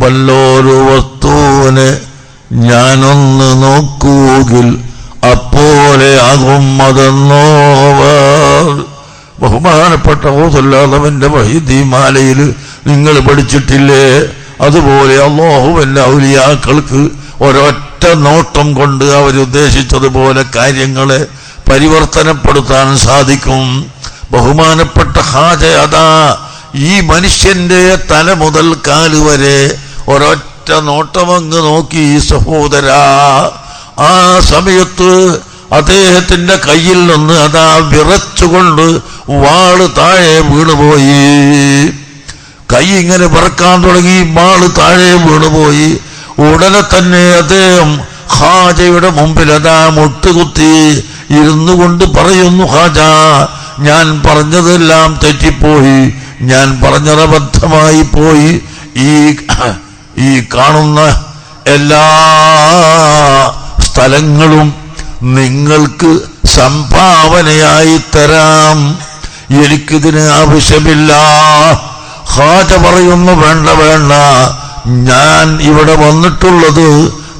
വല്ലോരു വസ്തുവിനെ ഞാനൊന്ന് നോക്കൂകിൽ അപ്പോലെയാകും അതെന്നോവർ. ബഹുമാനപ്പെട്ട ഔസുല്ലാഹുവിന്റെ വഹീദീമാലയിൽ നിങ്ങൾ പഠിച്ചിട്ടില്ലേ? അതുപോലെ അല്ലാഹുവിന്റെ ഔലിയാക്കൾക്ക് ഒരൊറ്റ നോട്ടം കൊണ്ട് അവരുദ്ദേശിച്ചതുപോലെ കാര്യങ്ങളെ പരിവർത്തനപ്പെടുത്താൻ സാധിക്കും. ബഹുമാനപ്പെട്ട ഹാജ അതാ ഈ മനുഷ്യന്റെ തല മുതൽ കാല് വരെ ഒരൊറ്റ നോട്ടമങ്ങ് നോക്കി സഹോദരാ. ആ സമയത്ത് അദ്ദേഹത്തിന്റെ കയ്യിൽ നിന്ന് അതാ വിറച്ചുകൊണ്ട് വാള് താഴെ വീണുപോയി. കൈ ഇങ്ങനെ പറക്കാൻ തുടങ്ങി, വാള് താഴെ വീണുപോയി. ഉടനെ തന്നെ അദ്ദേഹം ഹാജയുടെ മുമ്പിൽ അതാ മുട്ടുകുത്തി ഇരുന്നു കൊണ്ട് പറയുന്നു, ഹാജ, ഞാൻ പറഞ്ഞതെല്ലാം തെറ്റിപ്പോയി, ഞാൻ പറഞ്ഞത് അബദ്ധമായി പോയി. ഈ കാണുന്ന എല്ലാ സ്ഥലങ്ങളും നിങ്ങൾക്ക് സംഭാവനയായി തരാം, എനിക്കിതിന് ആവശ്യമില്ല. ഹാജ പറയുന്നു, വേണ്ട വേണ്ട, ഞാൻ ഇവിടെ വന്നിട്ടുള്ളത്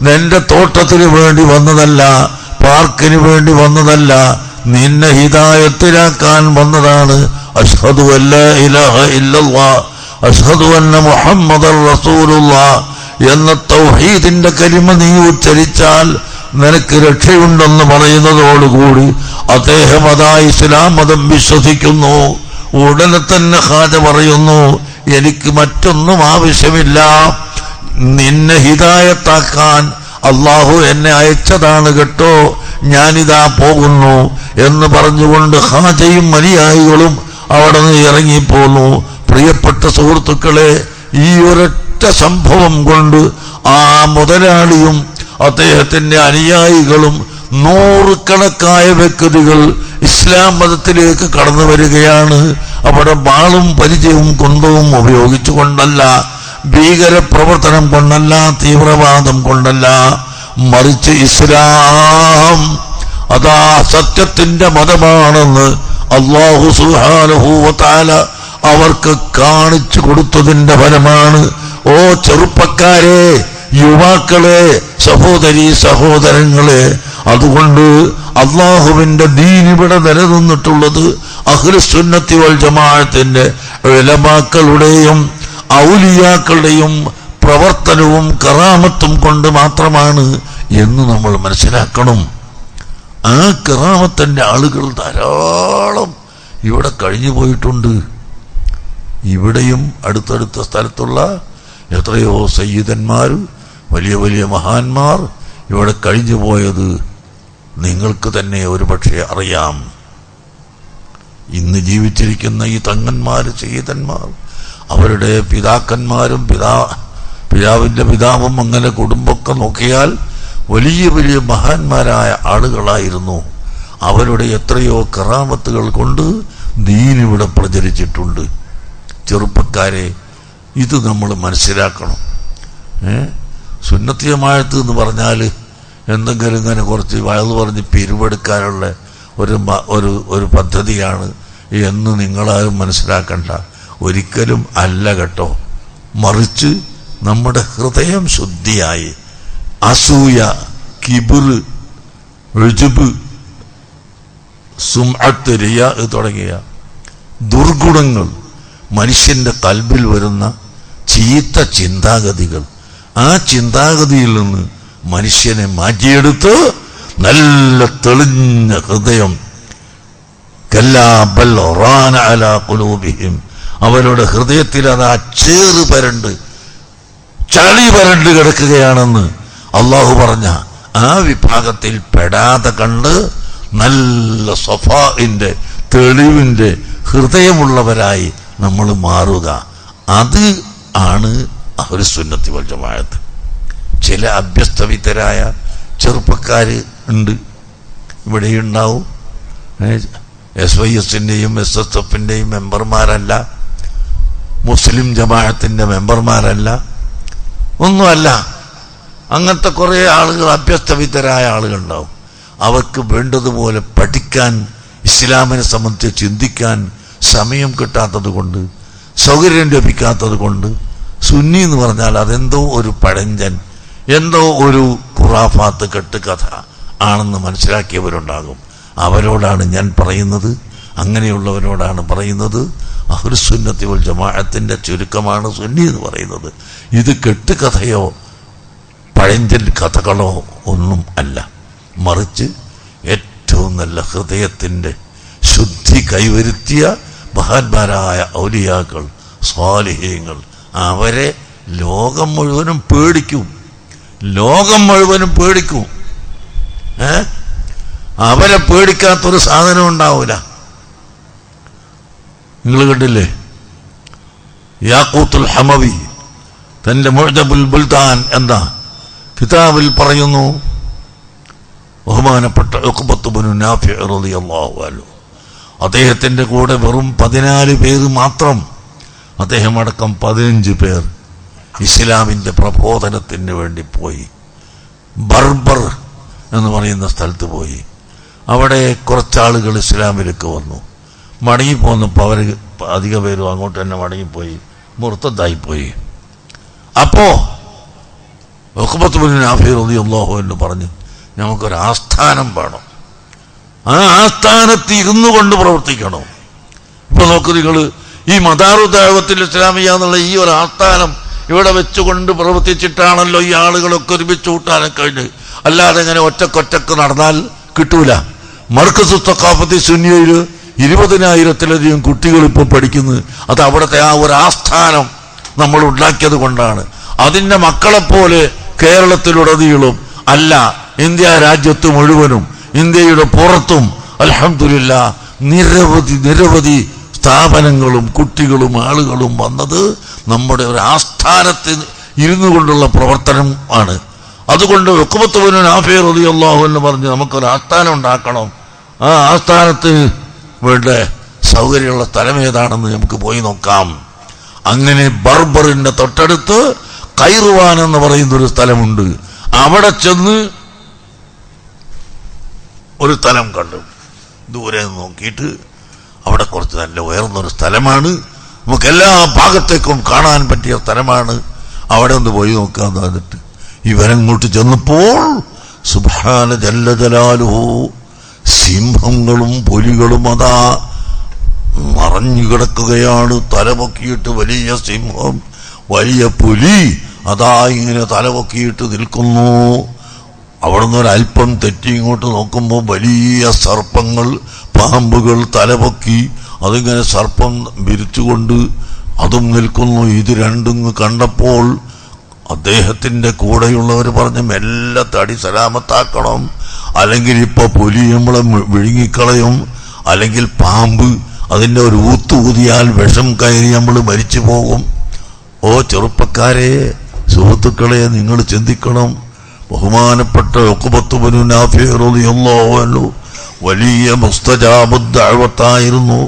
നിന്റെ തോട്ടത്തിന് വേണ്ടി വന്നതല്ല, പാർക്കിന് വേണ്ടി വന്നതല്ല, നിന്നെ ഹിദായത്തിലാക്കാൻ വന്നതാണ്. അഷ്ഹദു അല്ലാ ഇലാഹ ഇല്ലല്ലാഹ് അഷ്ഹദു അന്ന മുഹമ്മദർ റസൂലുള്ളാഹ് എന്ന തൗഹീദിന്റെ കലിമ നീ ഉച്ചരിച്ചാൽ നിനക്ക് രക്ഷയുണ്ടെന്ന് പറയുന്നതോടുകൂടി അദ്ദേഹം അതാ ഇസ്ലാം മതം വിശ്വസിക്കുന്നു. ഉടനെ തന്നെ ഹാജ പറയുന്നു, എനിക്ക് മറ്റൊന്നും ആവശ്യമില്ല, നിന്നെ ഹിദായത്താക്കാൻ അള്ളാഹു എന്നെ അയച്ചതാണ് കേട്ടോ, ഞാനിതാ പോകുന്നു എന്ന് പറഞ്ഞുകൊണ്ട് ഹാജയും അനുയായികളും അവിടെ നിന്ന് ഇറങ്ങിപ്പോന്നു. പ്രിയപ്പെട്ട സുഹൃത്തുക്കളെ, ഈ ഒരൊറ്റ സംഭവം കൊണ്ട് ആ മുതലാളിയും അദ്ദേഹത്തിന്റെ അനുയായികളും നൂറുകണക്കായ വ്യക്തികൾ ഇസ്ലാം മതത്തിലേക്ക് കടന്നു വരികയാണ്. അവിടെ വാളും പരിചയവും കുന്തവും ഉപയോഗിച്ചുകൊണ്ടല്ല, ഭീകര പ്രവർത്തനം കൊണ്ടല്ല, തീവ്രവാദം കൊണ്ടല്ല, മറിച്ച് ഇസ്ലാം അതാ സത്യത്തിന്റെ മതമാണെന്ന് അല്ലാഹു സുബ്ഹാനഹു വ തആല അവർക്ക് കാണിച്ചു കൊടുത്തതിന്റെ ഫലമാണ്. ഓ ചെറുപ്പക്കാരെ, യുവാക്കളെ, സഹോദരീ സഹോദരങ്ങളെ, അതുകൊണ്ട് അള്ളാഹുവിന്റെ ദീൻ ഇവിടെ നിലനിന്നിട്ടുള്ളത് അഹ്ലുസുന്നത്തി വൽ ജമാഅത്തിന്റെ ഉലമാക്കളുടെയും ഔലിയാക്കളുടെയും പ്രവർത്തനവും കറാമത്തും കൊണ്ട് മാത്രമാണ് എന്ന് നമ്മൾ മനസ്സിലാക്കണം. ആ കറാമത്തിന്റെ ആളുകൾ ധാരാളം ഇവിടെ കഴിഞ്ഞു പോയിട്ടുണ്ട്. ഇവിടെയും അടുത്തടുത്ത സ്ഥലത്തുള്ള എത്രയോ സയ്യിദന്മാർ, വലിയ വലിയ മഹാന്മാർ ഇവിടെ കഴിഞ്ഞു പോയത് നിങ്ങൾക്ക് തന്നെ ഒരുപക്ഷെ അറിയാം. ഇന്ന് ജീവിച്ചിരിക്കുന്ന ഈ തങ്ങന്മാർ, സയ്യിദന്മാർ, അവരുടെ പിതാക്കന്മാരും പിതാവിന്റെ പിതാവും അങ്ങനെ കുടുംബമൊക്കെ നോക്കിയാൽ വലിയ വലിയ മഹാന്മാരായ ആളുകളായിരുന്നു. അവരുടെ എത്രയോ കറാമത്തുകൾ കൊണ്ട് ദീൻ ഇവിടെ പ്രചരിച്ചിട്ടുണ്ട്. ചെറുപ്പക്കാരെ, ഇത് നമ്മൾ മനസ്സിലാക്കണം. സുന്നത്തി ജമാഅത്ത് എന്ന് പറഞ്ഞാൽ എന്തെങ്കിലും ഇങ്ങനെ കുറച്ച് വയത് പറഞ്ഞ് പിരിവെടുക്കാനുള്ള ഒരു പദ്ധതിയാണ് എന്ന് നിങ്ങളാരും മനസ്സിലാക്കണ്ട. ഒരിക്കലും അല്ല കേട്ടോ. മറിച്ച് നമ്മുടെ ഹൃദയം ശുദ്ധിയായി അസൂയ, കിബിർ, ഉജ്ബ്, സുംഅത്ത്, റിയാ തുടങ്ങിയ ദുർഗുണങ്ങൾ, മനുഷ്യന്റെ കൽബിൽ വരുന്ന ചീത്ത ചിന്താഗതികൾ, ആ ചിന്താഗതിയിൽ നിന്ന് മനുഷ്യനെ മാറ്റിയെടുത്ത് നല്ല തെളിഞ്ഞ ഹൃദയം, കല്ലാ ബൽ റാന അലാ ഖുലൂബിഹിം, അവരുടെ ഹൃദയത്തിൽ അത് ചേറ് പരണ്ട്, ചളി പരണ്ട് കിടക്കുകയാണെന്ന് അള്ളാഹു പറഞ്ഞ ആ വിഭാഗത്തിൽ പെടാതെ കണ്ട് നല്ല സഫാഇന്റെ, തെളിവിന്റെ ഹൃദയമുള്ളവരായി നമ്മൾ മാറുക. അത് ആണ് അഹ്ലുസുന്നത്തി വൽ ജമാഅത്ത്. ചില അഭ്യസ്തവിത്തരായ ചെറുപ്പക്കാര് ഉണ്ട്, ഇവിടെയുണ്ടാവും. SYSന്റെയും SSFന്റെയും മെമ്പർമാരല്ല, മുസ്ലിം ജമാഅത്തിന്റെ മെമ്പർമാരല്ല, ഒന്നുമല്ല. അങ്ങനത്തെ കുറെ ആളുകൾ, അഭ്യസ്തവിത്തരായ ആളുകളുണ്ടാവും. അവർക്ക് വേണ്ടതുപോലെ പഠിക്കാൻ, ഇസ്ലാമിനെ സംബന്ധിച്ച് ചിന്തിക്കാൻ സമയം കിട്ടാത്തത് കൊണ്ട്, സൗകര്യം ലഭിക്കാത്തത് കൊണ്ട് സുന്നി എന്ന് പറഞ്ഞാൽ അതെന്തോ ഒരു പഴഞ്ചൻ, എന്തോ ഒരു ഖുറാഫാത്ത് കെട്ടുകഥ ആണെന്ന് മനസ്സിലാക്കിയവരുണ്ടാകും. അവരോടാണ് ഞാൻ പറയുന്നത്, അങ്ങനെയുള്ളവരോടാണ് പറയുന്നത്. അഹ്ലുസുന്നത്തി വൽ ജമാഅത്തിന്റെ ചുരുക്കമാണ് സുന്നി എന്ന് പറയുന്നത്. ഇത് കെട്ടുകഥയോ പഴഞ്ചൻ കഥകളോ ഒന്നും അല്ല, മറിച്ച് ഏറ്റവും നല്ല ഹൃദയത്തിന്റെ ശുദ്ധി കൈവരുത്തിയ മഹാന്മാരായ ഔലിയാക്കൾ, സ്വാലിഹീങ്ങൾ, അവരെ ലോകം മുഴുവനും പേടിക്കും. ലോകം മുഴുവനും പേടിക്കും. അവരെ പേടിക്കാത്തൊരു സാധനം ഉണ്ടാവൂല. നിങ്ങൾ കണ്ടില്ലേ, യാഖൂത്തുൽ ഹമവി തന്റെ മുഅ്ജബുൽ ബുൽദാൻ എന്ന കിതാബിൽ പറയുന്നു, ബഹുമാനപ്പെട്ട ഉഖ്ബത്ത് ഇബ്നു നാഫിഅ് റളിയല്ലാഹു അൻഹു അദ്ദേഹത്തിന്റെ കൂടെ വെറും 14 പേര് മാത്രം, അദ്ദേഹം അടക്കം 15 പേർ ഇസ്ലാമിന്റെ പ്രബോധനത്തിന് വേണ്ടി പോയി. ബർബർ എന്ന് പറയുന്ന സ്ഥലത്ത് പോയി. അവിടെ കുറച്ചാളുകൾ ഇസ്ലാമിലേക്ക് വന്നു. മടങ്ങിപ്പോന്നപ്പോൾ അവർ അധിക പേരും അങ്ങോട്ട് തന്നെ മടങ്ങിപ്പോയി, മുർത്തദ്ദായിപ്പോയി. അപ്പോ ഉഖ്ബത്ത് ഇബ്നു നാഫിഅ് റളിയല്ലാഹു അൻഹു പറഞ്ഞു, നമുക്കൊരു ആസ്ഥാനം വേണം, ആ ആസ്ഥാനത്ത് ഇരുന്നു കൊണ്ട് പ്രവർത്തിക്കണം. ഇപ്പൊ നോക്കൂ നിങ്ങൾ, ഈ മദാറു ദഅവത്തുൽ ഇസ്ലാമിയ്യ എന്നുള്ള ഈ ഒരു ആസ്ഥാനം ഇവിടെ വെച്ചുകൊണ്ട് പ്രവർത്തിച്ചിട്ടാണല്ലോ ഈ ആളുകളൊക്കെ ഒരുമിച്ച് കൂട്ടാനൊക്കെ കഴിഞ്ഞ്. അല്ലാതെ ഇങ്ങനെ ഒറ്റക്കൊറ്റക്ക് നടന്നാൽ കിട്ടൂല. മർക്കസു തഖാഫത്തി സുന്നിയയിൽ 20,000-ലധികം കുട്ടികൾ ഇപ്പോൾ പഠിക്കുന്നത് അത് അവിടുത്തെ ആ ഒരു ആസ്ഥാനം നമ്മൾ ഉണ്ടാക്കിയത് കൊണ്ടാണ്. അതിൻ്റെ മക്കളെപ്പോലെ കേരളത്തിലുടനീളം അല്ല, ഇന്ത്യ രാജ്യത്ത് മുഴുവനും ഇന്ത്യയുടെ പുറത്തും അൽഹംദുലില്ലാഹ് നിരവധി സ്ഥാപനങ്ങളും കുട്ടികളും ആളുകളും വന്നത് നമ്മുടെ ഒരു ആസ്ഥാനത്ത് ഇരുന്നു കൊണ്ടുള്ള പ്രവർത്തനം ആണ്. അതുകൊണ്ട് ഉഖ്ബത്ത് ഇബ്നു നാഫിഅ് റളിയല്ലാഹു അൻഹു പറഞ്ഞു, നമുക്കൊരു ആസ്ഥാനം ഉണ്ടാക്കണം. ആ ആസ്ഥാനത്ത് വേണ്ട സൗകര്യമുള്ള സ്ഥലം ഏതാണെന്ന് നമുക്ക് പോയി നോക്കാം. അങ്ങനെ ബർബറിന്റെ തൊട്ടടുത്ത് കൈറുവാൻ എന്ന് പറയുന്നൊരു സ്ഥലമുണ്ട്. അവിടെ ചെന്ന് ഒരു സ്ഥലം കണ്ടു. ദൂരെ നോക്കിയിട്ട് അവിടെ കുറച്ച് നല്ല ഉയർന്നൊരു സ്ഥലമാണ്, നമുക്ക് എല്ലാ ഭാഗത്തേക്കും കാണാൻ പറ്റിയ സ്ഥലമാണ്, അവിടെ ഒന്ന് പോയി നോക്കാന്ന് പറഞ്ഞിട്ട് ഇവരങ്ങോട്ട് ചെന്നപ്പോൾ സുബ്ഹാന ജല്ല ജലാലുഹു, സിംഹങ്ങളും പുലികളും അതാ മറഞ്ഞു കിടക്കുകയാണ്. തലപൊക്കിയിട്ട് വലിയ സിംഹം, വലിയ പുലി അതാ ഇങ്ങനെ തലപൊക്കിയിട്ട് നിൽക്കുന്നു. അവിടുന്ന് ഒരല്പം തെറ്റി ഇങ്ങോട്ട് നോക്കുമ്പോൾ വലിയ സർപ്പങ്ങൾ, പാമ്പുകൾ തലപൊക്കി അതിങ്ങനെ സർപ്പം വിരിച്ചുകൊണ്ട് അതും നിൽക്കുന്നു. ഇത് രണ്ടും കണ്ടപ്പോൾ അദ്ദേഹത്തിന്റെ കൂടെയുള്ളവർ പറഞ്ഞ് മെല്ലെ തടി സലാമത്താക്കണം, അല്ലെങ്കിൽ ഇപ്പൊ പുലി നമ്മളെ വിഴുങ്ങിക്കളയും, അല്ലെങ്കിൽ പാമ്പ് അതിന്റെ ഒരു ഊത്തുകൂതിയാൽ വിഷം കയറി നമ്മൾ മരിച്ചു പോകും. ഓ ചെറുപ്പക്കാരെ, സുഹൃത്തുക്കളെ, നിങ്ങൾ ചിന്തിക്കണം. ബഹുമാനപ്പെട്ട ഉഖ്ബത്ത് ഇബ്നു നാഫിഅ് റളിയല്ലാഹു അൻഹു വലിയ മുസ്തജാബുദ് ദഅവത്തായിരുന്നു.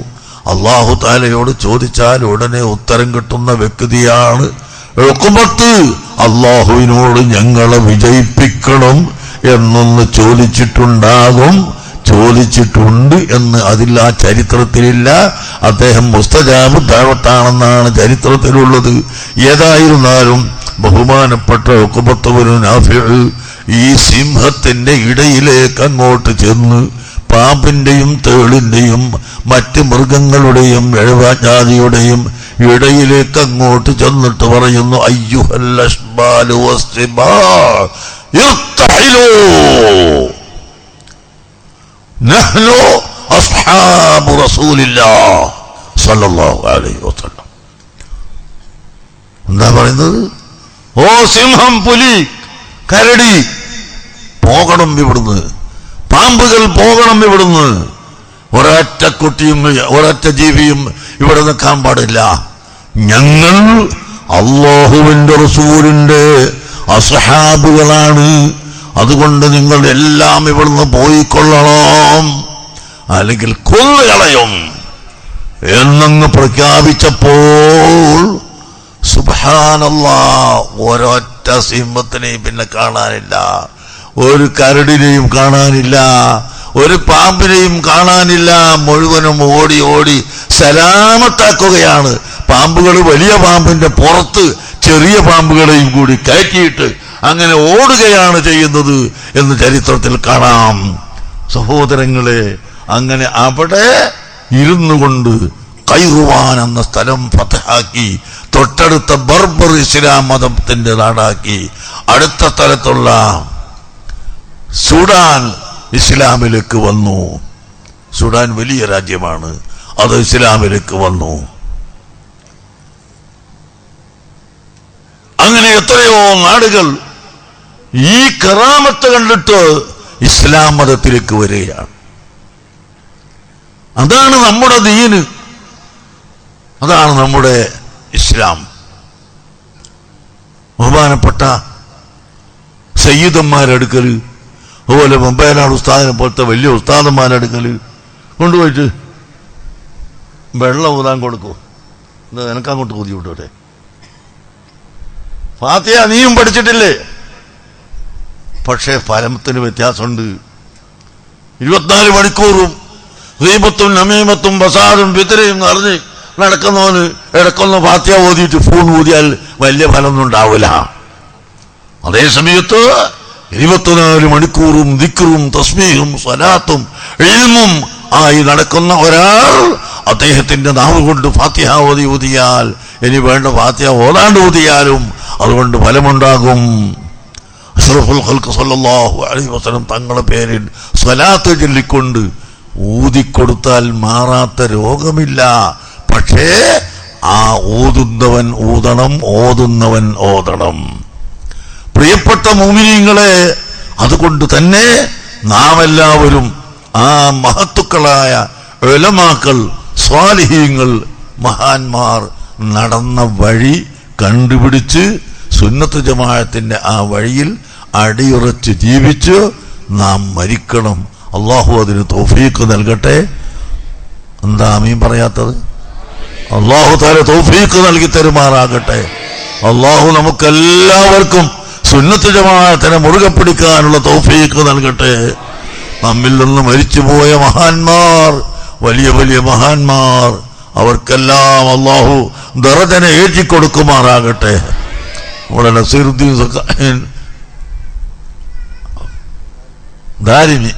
അല്ലാഹു തആലയോട് ചോദിച്ചാൽ ഉടനെ ഉത്തരം കിട്ടുന്ന വ്യക്തിയാണ് ഉഖ്ബത്ത്. അല്ലാഹുവിനോട് ഞങ്ങളെ വിജയിപ്പിക്കണം എന്നൊന്ന് ചോദിച്ചിട്ടുണ്ട് എന്ന് അതിൽ ആ ചരിത്രത്തിലില്ല. അദ്ദേഹം മുസ്തജാബ് ദഅവത്താണെന്നാണ് ചരിത്രത്തിലുള്ളത്. ഏതായിരുന്നാലും ബഹുമാനപ്പെട്ട ഉഖ്ബത്ത് ഇബ്നു നാഫിഅ് ഈ സിംഹത്തിന്റെ ഇടയിലേക്ക് അങ്ങോട്ട് ചെന്ന് പാമ്പിന്റെയും തേളിന്റെയും മറ്റ് മൃഗങ്ങളുടെയും എഴവാജാതിയുടെയും ഇടയിലേക്ക് അങ്ങോട്ട് ചെന്നിട്ട് പറയുന്നു, അയ്യുഹൽ അശ്ബാലു വസ്സിബാ ഇർതഹിലൂ നഹ്നു അസ്ഹാബു റസൂലില്ലാഹ് സ്വല്ലല്ലാഹു അലൈഹി വസല്ലം. എന്താ പറയുന്നത്? ഓ സിംഹം, പുലി, കരടി, പോകണം ഇവിടുന്ന്. പാമ്പുകൾ പോകണം ഇവിടുന്ന്. ഒരൊറ്റ കുട്ടിയും ഒരൊറ്റ ജീവിയും ഇവിടെ നിൽക്കാൻ പാടില്ല. ഞങ്ങൾ അല്ലാഹുവിന്റെ റസൂലിന്റെ അസ്ഹാബുകളാണ്. അതുകൊണ്ട് നിങ്ങൾ എല്ലാം ഇവിടുന്ന് പോയിക്കൊള്ളണം, അല്ലെങ്കിൽ കൊന്നുകളയും എന്നങ്ങ് പ്രഖ്യാപിച്ചപ്പോൾ സുബ്ഹാനല്ലാഹ്, ഒരൊറ്റ സിംഹത്തിനെയും പിന്നെ കാണാനില്ല, ഒരു കരടിനെയും കാണാനില്ല, ഒരു പാമ്പിനെയും കാണാനില്ല. മുഴുവനും ഓടി ഓടി സലാമത്താക്കുകയാണ്. പാമ്പുകൾ വലിയ പാമ്പിന്റെ പുറത്ത് ചെറിയ പാമ്പുകളെയും കൂടി കയറ്റിയിട്ട് അങ്ങനെ ഓടുകയാണ് ചെയ്യുന്നത് എന്ന് ചരിത്രത്തിൽ കാണാം. സഹോദരങ്ങളെ, അങ്ങനെ അവിടെ ഇരുന്നു കൊണ്ട് ഖൈറുവാൻ എന്ന സ്ഥലം ഫതഹാക്കി, തൊട്ടടുത്ത ബർബർ ഇസ്ലാം മതത്തിന്റെ നാടാക്കി, അടുത്ത സ്ഥലത്തുള്ള സുഡാൻ ഇസ്ലാമിലേക്ക് വന്നു. സുഡാൻ വലിയ രാജ്യമാണ്, അത് ഇസ്ലാമിലേക്ക് വന്നു. അങ്ങനെ എത്രയോ നാടുകൾ ഈ കറാമത്ത് കണ്ടിട്ട് ഇസ്ലാം മതത്തിലേക്ക് വരികയാണ്. അതാണ് നമ്മുടെ ദീന്, അതാണ് നമ്മുടെ ഇസ്ലാം. ബഹുമാനപ്പെട്ട സയ്യിദന്മാരെടുക്കൽ, അതുപോലെ മുംബൈനാട് ഉസ്താദിനെ പോലത്തെ വലിയ ഉസ്താദന്മാരെടുക്കൽ കൊണ്ടുപോയിട്ട് വെള്ളം ഊതാൻ കൊടുക്കൂ. നിനക്കങ്ങോട്ട് ഊതി വിട്ടോട്ടെ. ഫാത്തിഹ നീയും പഠിച്ചിട്ടില്ലേ? പക്ഷേ ഫലത്തിന് വ്യത്യാസമുണ്ട്. 24 മണിക്കൂറും ഗീബത്തും നമീമത്തും ബസാറും ഫിത്റയും നിറഞ്ഞ് നടക്കുന്നവന് ഇടക്കൊന്ന് ഫാത്തിഹ ഓതിയിട്ട് ഫോൺ ഊതിയാൽ വലിയ ഫലമൊന്നും ഉണ്ടാവില്ല. അതേ സമയത്ത് 24 മണിക്കൂറും ദിക്റും തസ്ബീഹും സ്വലാത്തും ഇൽമും ആയി നടക്കുന്ന ഒരാൾ അദ്ദേഹത്തിന്റെ നാവ് കൊണ്ട് ഫാത്തിഹ ഓതി ഊതിയാൽ, ഇനി വേണ്ട ഫാത്തിഹ ഓതാണ്ട് ഊതിയാലും അതുകൊണ്ട് ഫലമുണ്ടാകും. അഷ്റഫുൽ ഖൽഖ് സല്ലല്ലാഹു അലൈഹി വസല്ലം തങ്ങളുടെ പേരിൽ സ്വലാത്ത് ചൊല്ലിക്കൊണ്ട് ഊതിക്കൊടുത്താൽ മാറാത്ത രോഗമില്ല. പക്ഷേ ആ ഊതുന്നവൻ ഊതണം, ഓതുന്നവൻ ഓതണം. പ്രിയപ്പെട്ട മുഅ്മിനീങ്ങളെ, അതുകൊണ്ട് തന്നെ നാം എല്ലാവരും ആ മഹത്തുക്കളായ ഉലമാക്കൾ, സ്വാലിഹീങ്ങൾ, മഹാന്മാർ നടന്ന വഴി കണ്ടുപിടിച്ച് സുന്നത്ത് ജമാഅത്തിന്റെ ആ വഴിയിൽ അടിയുറച്ച് ജീവിച്ച് നാം മരിക്കണം. അള്ളാഹു അതിന് തൗഫീഖ് നൽകട്ടെ. എന്താ ആമീൻ പറയാത്തത്? അള്ളാഹു തആല തൗഫീഖ് നൽകി തരുമാറാകട്ടെ. അള്ളാഹു നമുക്കെല്ലാവർക്കും സുന്നത്ത് ജമാഅത്തിനെ മുറുകെ പിടിക്കാനുള്ള തൗഫീഖ് നൽകട്ടെ. നമ്മിൽ നിന്ന് മരിച്ചുപോയ മഹാന്മാർ, വലിയ വലിയ മഹാന്മാർ, അവർക്കെല്ലാം അള്ളാഹു ദറജനെ ഏറ്റിക്കൊടുക്കുമാറാകട്ടെ. നമ്മുടെ നസീറുദ്ദീൻ ദാരിമി,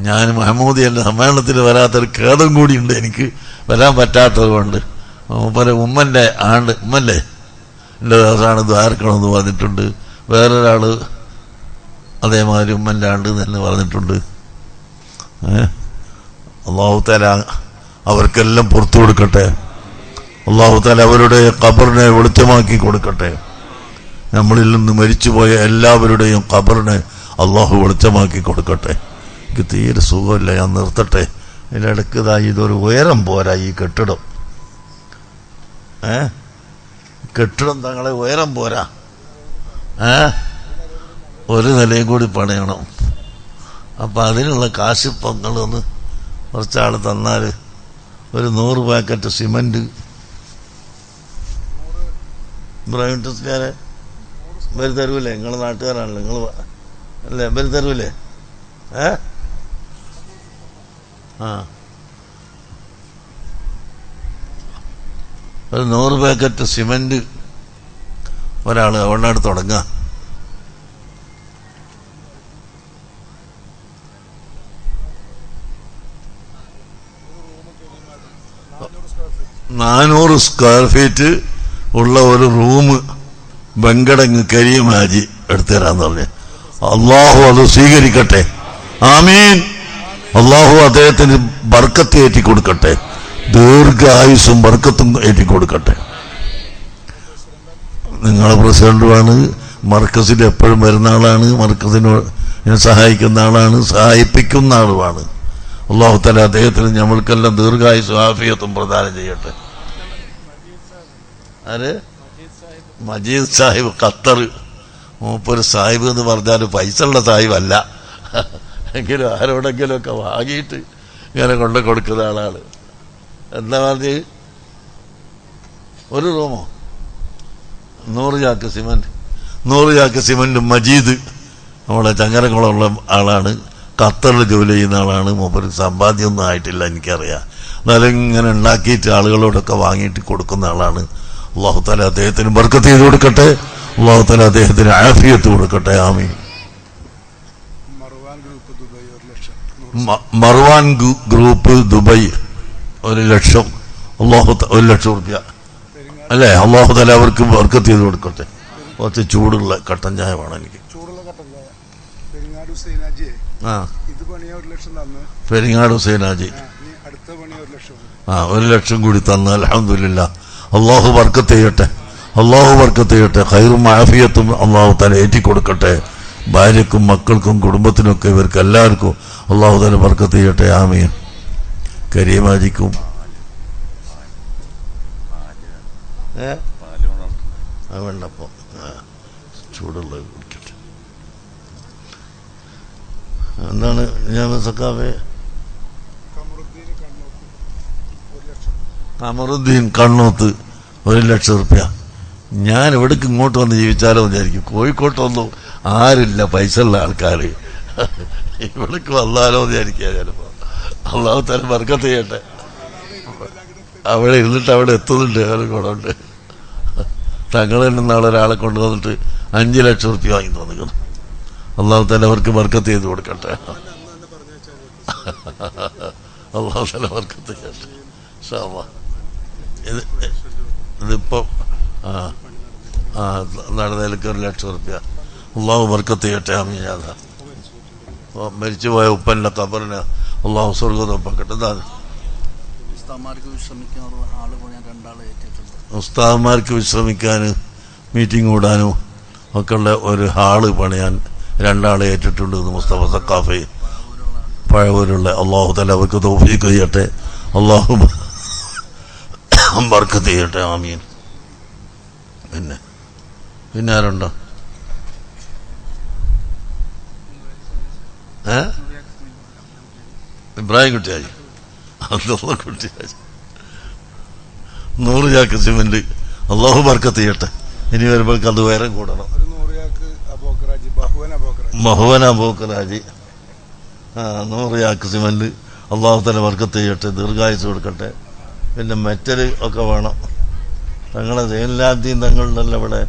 ഞാൻ മഹമൂദിയല്ല സമ്മേളനത്തിൽ വരാത്തൊരു ഖേദം കൂടിയുണ്ട്, എനിക്ക് വരാൻ പറ്റാത്തത് കൊണ്ട്. ഉമ്മന്റെ ആണ്ട്, ഉമ്മല്ലേ എൻ്റെ ദിവസമാണ് ദ്വാരക്കണമെന്ന് പറഞ്ഞിട്ടുണ്ട്. വേറൊരാള് അതേമാതിരി ഉമ്മന്റെ ആണ്ട് തന്നെ പറഞ്ഞിട്ടുണ്ട്. അല്ലാഹു തആല അവർക്കെല്ലാം പുറത്തു കൊടുക്കട്ടെ. അല്ലാഹു തആല അവരുടെ ഖബറിനെ വെളിച്ചമാക്കി കൊടുക്കട്ടെ. നമ്മളിൽ നിന്ന് മരിച്ചുപോയ എല്ലാവരുടെയും ഖബറിനെ അള്ളാഹു വെളിച്ചമാക്കി കൊടുക്കട്ടെ. എനിക്ക് തീരെ സുഖമില്ല, ഞാൻ നിർത്തട്ടെ. ഇതിനിടയ്ക്കതായി ഇതൊരു ഉയരം പോരാ ഈ കെട്ടിടം. കെട്ടിടം തങ്ങളെ ഉയരം പോരാ. ഒരു നിലയും കൂടി പണിയണം. അപ്പം അതിനുള്ള കാശിപ്പങ്ങളൊന്ന് കുറച്ചാൾ തന്നാൽ ഒരു 100 പാക്കറ്റ് സിമന്റ്. ഇബ്രാഹിം ടെസ്റ്റുകാരെ ഇവർ തരൂലേ? നിങ്ങൾ നാട്ടുകാരാണല്ലോ, നിങ്ങൾ അല്ലേ? ഇവർ തരൂലേ? ഒരു 100 പാക്കറ്റ് സിമന്റ് ഒരാൾ അവളുടെ തുടങ്ങുക. $400 സ്ക്വയർ ഫീറ്റ് ഉള്ള ഒരു റൂം ബെങ്കടങ്ങ് കരീം ഹാജി എടുത്തു തരാന്ന് പറഞ്ഞ്. അള്ളാഹു അത് സ്വീകരിക്കട്ടെ. ആമീൻ. അള്ളാഹു അദ്ദേഹത്തിന് ബർക്കത്ത് ഏറ്റിക്കൊടുക്കട്ടെ, ദീർഘായുസ്സും ബർക്കത്തും ഏറ്റിക്കൊടുക്കട്ടെ. നിങ്ങളെ പ്രസിഡന്റുമാണ്, മർക്കസിൽ എപ്പോഴും വരുന്ന ആളാണ്, മർക്കസിനെ സഹായിക്കുന്ന ആളാണ്, സഹായിപ്പിക്കുന്ന ആളുമാണ്. അള്ളാഹു തആല അദ്ദേഹത്തിന് ഞമ്മൾക്കെല്ലാം ദീർഘായുസ്സും ആഫിയത്തും പ്രദാനം ചെയ്യട്ടെ. ആര്? മജീദ് സാഹിബ്, ഖത്തർ. മൂപ്പര് സാഹിബ് എന്ന് പറഞ്ഞാൽ പൈസ ഉള്ള സാഹിബ് അല്ല, എങ്കിലും ആരോടെങ്കിലും ഒക്കെ വാങ്ങിയിട്ട് ഇങ്ങനെ കൊണ്ട് കൊടുക്കുന്ന ആളാണ്. എന്താ പറഞ്ഞ്? ഒരു റൂമോ 100 ചാക്ക് സിമന്റ്, 100 ചാക്ക് സിമന്റ്. മജീദ് നമ്മളെ ചങ്ങരക്കുളമുള്ള ആളാണ്, ഖത്തറിൽ ജോലി ചെയ്യുന്ന ആളാണ്. മൂപ്പര് സമ്പാദ്യമൊന്നും ആയിട്ടില്ല എനിക്കറിയാം, എന്നാലും ഇങ്ങനെ ഉണ്ടാക്കിയിട്ട് ആളുകളോടൊക്കെ വാങ്ങിയിട്ട് കൊടുക്കുന്ന ആളാണ്. അല്ലാഹു തആല അദ്ദേഹത്തിന് ബർക്കത്ത് ചെയ്ത് കൊടുക്കട്ടെ. അല്ലാഹു തആല അദ്ദേഹത്തിന് ആഫിയത്ത് കൊടുക്കട്ടെ. ആമീൻ. മർവാൻ ഗ്രൂപ്പ് ദുബൈ 1 ലക്ഷം, 1 ലക്ഷം റുപ്യ അല്ലേ? അല്ലാഹു തആല അവർക്ക് ബർക്കത്ത് ചെയ്ത് കൊടുക്കട്ടെ. കുറച്ച് ചൂടുള്ള കട്ടൻ ചായ വേണം എനിക്ക്. പെരിങ്ങാട് ഹുസൈനാജി 1 ലക്ഷം കൂടി തന്നു. അൽഹംദുലില്ലാഹ്. അല്ലാഹു ബർക്കത്ത് ചെയ്യട്ടെ, അല്ലാഹു ബർക്കത്ത് ചെയ്യട്ടെ. ഖൈറും ആഫിയത്തും അല്ലാഹു തആല ഏറ്റി കൊടുക്കട്ടെ. ഭാര്യക്കും മക്കൾക്കും കുടുംബത്തിനൊക്കെ ഇവർക്ക് എല്ലാവർക്കും അല്ലാഹു തആല ബർക്കത്ത് ചെയ്യട്ടെ. ആമീൻ. കരീമാജിക്കും വെള്ളപ്പം ചൂടുള്ളത് കുടിക്കട്ടെ. എന്താണ് ഞാൻ സക്കാവേ? കമറുദ്ദീൻ കണ്ണൂത്ത് 1 ലക്ഷം റുപ്യ. ഞാൻ എവിടേക്ക് ഇങ്ങോട്ട് വന്ന് ജീവിച്ചാലോ വിചാരിക്കും. കോഴിക്കോട്ടൊന്നും ആരില്ല പൈസ ഉള്ള ആൾക്കാർ. ഇവിടേക്ക് വന്നാലോ വിചാരിക്കുക ചിലപ്പോ. അല്ലാഹു തആല ബർക്കത്ത് ചെയ്യട്ടെ. അവിടെ ഇരുന്നിട്ട് അവിടെ എത്തുന്നുണ്ട്. ഗുണമുണ്ട്. തങ്ങളിൽ നിന്നാൾ ഒരാളെ കൊണ്ടുവന്നിട്ട് 5 ലക്ഷം റുപ്യ വാങ്ങി തന്നിരിക്കുന്നു. അല്ലാഹു തആല അവർക്ക് ബർക്കത്ത് ചെയ്ത് കൊടുക്കട്ടെ. അല്ലാഹു തആല ബർക്കത്ത് ചെയ്യട്ടെ. ഇൻഷാ അല്ലാഹ്. ഇതിപ്പം നടന്നതിലേക്ക് 1 ലക്ഷം റുപ്യ അല്ലാഹു ബർക്കത്ത് ചെയ്യട്ടെ. ആമീൻ. മരിച്ചുപോയ ഉപ്പൻ്റെ ഖബറിന് അല്ലാഹു സ്വർഗ്ഗം ഒപ്പാക്കട്ടെ. ഉസ്താദന്മാർക്ക് വിശ്രമിക്കാൻ മീറ്റിംഗ് കൂടാനും ഒക്കെ ഉള്ള ഒരു ഹാള് പണിയാൻ 2 ആളെ ഏറ്റിട്ടുണ്ട്. മുസ്തഫ സക്കാഫി പഴവൂരുള്ള. അല്ലാഹു തആല അവർക്ക് തൗഫീഖ് ചെയ്യട്ടെ. അല്ലാഹു ബർക്കത്ത് ചെയ്യട്ടെ. ആമീൻ. പിന്നെ ആരുണ്ടോ? ഇബ്രാഹിം കുട്ടിയാജി, അബ്ദുള്ള കുട്ടിയാജി, 100 ചാക്ക് സിമന്റ്. അല്ലാഹു ബർക്കത്ത് ചെയ്യട്ടെ. ഇനി വരുമ്പോഴേക്ക് അത് വേറെ കൂടണം. മഹുവൻ അബൂക്കറാജി 100 ചാക്ക് സിമന്റ്. അല്ലാഹു തആല ബർക്കത്ത് ചെയ്യട്ടെ. ദീർഘായുസ് കൊടുക്കട്ടെ. പിന്നെ മെറ്റൽ ഒക്കെ വേണം. തങ്ങളെ സൈനുലാബ്ദീൻ തങ്ങളുണ്ടല്ലോ ഇവിടെ.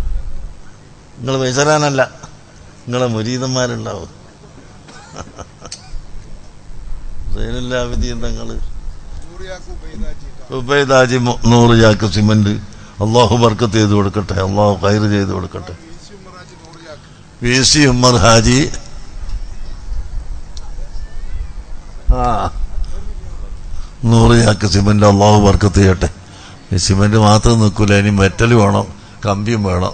നിങ്ങൾ വൈസരാനല്ല, നിങ്ങളെ മുരീദന്മാരുണ്ടാവും. സൈനുലാബ്ദീൻ തങ്ങൾ ഉബൈദാജി 100 ചാക്ക് സിമന്റ്. അല്ലാഹു ബർക്കത്ത് ചെയ്ത് കൊടുക്കട്ടെ. അല്ലാഹു ഖൈർ ചെയ്ത് കൊടുക്കട്ടെ. VC ഉമ്മർ ഹാജി 100 ചാക്ക് സിമന്റ്. അല്ലാഹു ബർക്കത്ത് ചെയ്യട്ടെ. ഈ സിമന്റ് മാത്രം നിൽക്കൂല, ഇനി മെറ്റൽ വേണം, കമ്പിയും വേണം.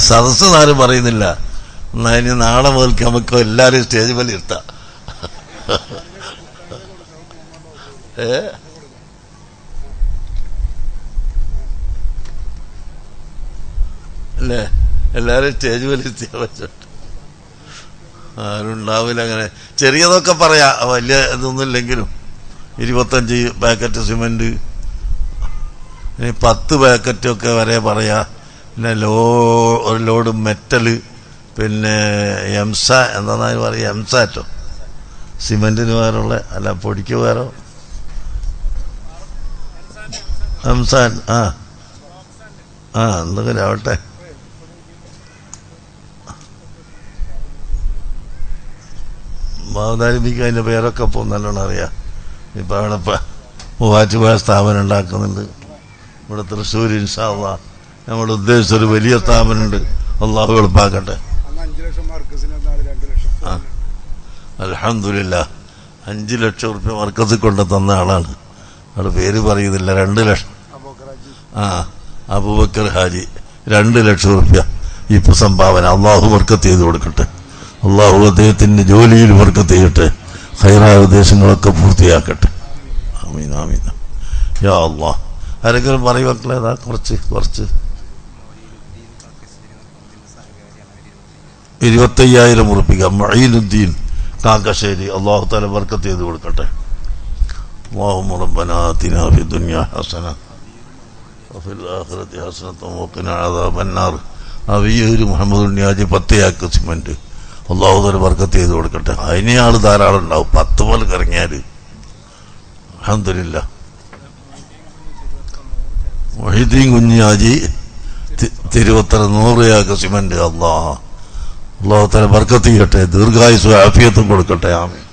സദസ്സ് ആരും പറയുന്നില്ല. എന്നാ ഇനി നാളെ മുതൽക്ക് നമുക്ക് എല്ലാവരും സ്റ്റേജ് മേലെ ഇരുത്താം. അല്ലേ? എല്ലാരും സ്റ്റേജ് മേലെ ഇരുത്തിയാൽ പറ്റും. ആരും ഉണ്ടാവില്ല. അങ്ങനെ ചെറിയതൊക്കെ പറയാ, വലിയ ഇതൊന്നും ഇല്ലെങ്കിലും. 25 പാക്കറ്റ് സിമന്റ്, ഇനി 10 പാക്കറ്റൊക്കെ വരെ പറയാ. പിന്നെ ഒരു ലോഡ് മെറ്റല്, പിന്നെ എംസ എന്താണെന്ന് പറയുക, എംസാറ്റോ സിമന്റിന് വേറുള്ള, അല്ല പൊടിക്ക് വേറോ എംസാൻ. എന്തെങ്കിലും ആവട്ടെ. ബാവതാരിപ്പിക്ക് അതിൻ്റെ പേരൊക്കെ ഇപ്പോൾ നല്ലോണം അറിയാം. ഇപ്പം അവിടെ മൂവാറ്റുപുഴ സ്ഥാപനം ഉണ്ടാക്കുന്നുണ്ട്. ഇവിടെ തൃശ്ശൂർ ഇൻഷാ അല്ലാഹ് നമ്മൾ ഉദ്ദേശിച്ചൊരു വലിയ സ്ഥാപനമുണ്ട്. അല്ലാഹു എളുപ്പാക്കട്ടെ. അൽഹംദുലില്ലാഹ് 5 ലക്ഷം റുപ്യ മർക്കസിൽ കൊണ്ട് തന്ന ആളാണ്. അവിടെ പേര് പറയുന്നില്ല. 2 ലക്ഷം. അബൂബക്കർ ഹാജി 2 ലക്ഷം റുപ്യ ഇപ്പൊ സംഭാവന. അല്ലാഹു ബർക്കത്ത് ചെയ്ത് കൊടുക്കട്ടെ. അല്ലാഹു അദ്ദേഹത്തിന്റെ ജോലിയിൽ ബർക്കത്ത് ചെയ്യട്ടെ. ഖൈറായ ഉദ്ദേശങ്ങളൊക്കെ പൂർത്തിയാക്കട്ടെ. ആമീൻ ആമീൻ യാ അല്ലാഹ്. ആരെങ്കിലും പറയും മക്കളെ, കുറച്ച് 25,000 ഉറപ്പിക്കാം. മഈനുദ്ദീൻ കാക്കശ്ശേരി. അല്ലാഹു തആല ബർക്കത്ത് ചെയ്ത് കൊടുക്കട്ടെ. اللهم ربنا آتنا في الدنيا حسنة وفي الآخرة حسنة وقنا عذاب النار. അവീര് മുഹമ്മദ് ഉണ്ണിയാജി 10 ചാക്ക് സിമന്റ്. അല്ലാഹു തആല ബർക്കത്ത് ചെയ്ത് കൊടുക്കട്ടെ. അതിനെ ആള് ധാരാളം ഉണ്ടാവും. 10 പോലെ ഇറങ്ങിയാൽ അൽഹംദുലില്ലാഹ്. മൊഹീദ്ദീൻ കുഞ്ഞാജി തിരുവത്തര 100 ഏക്കർ സിമന്റ് അല്ലാഹു തആല ബർക്കത്ത് ചെയ്യട്ടെ, ദീർഘായുസ്സും ആഫിയത്തും കൊടുക്കട്ടെ. ആമീൻ.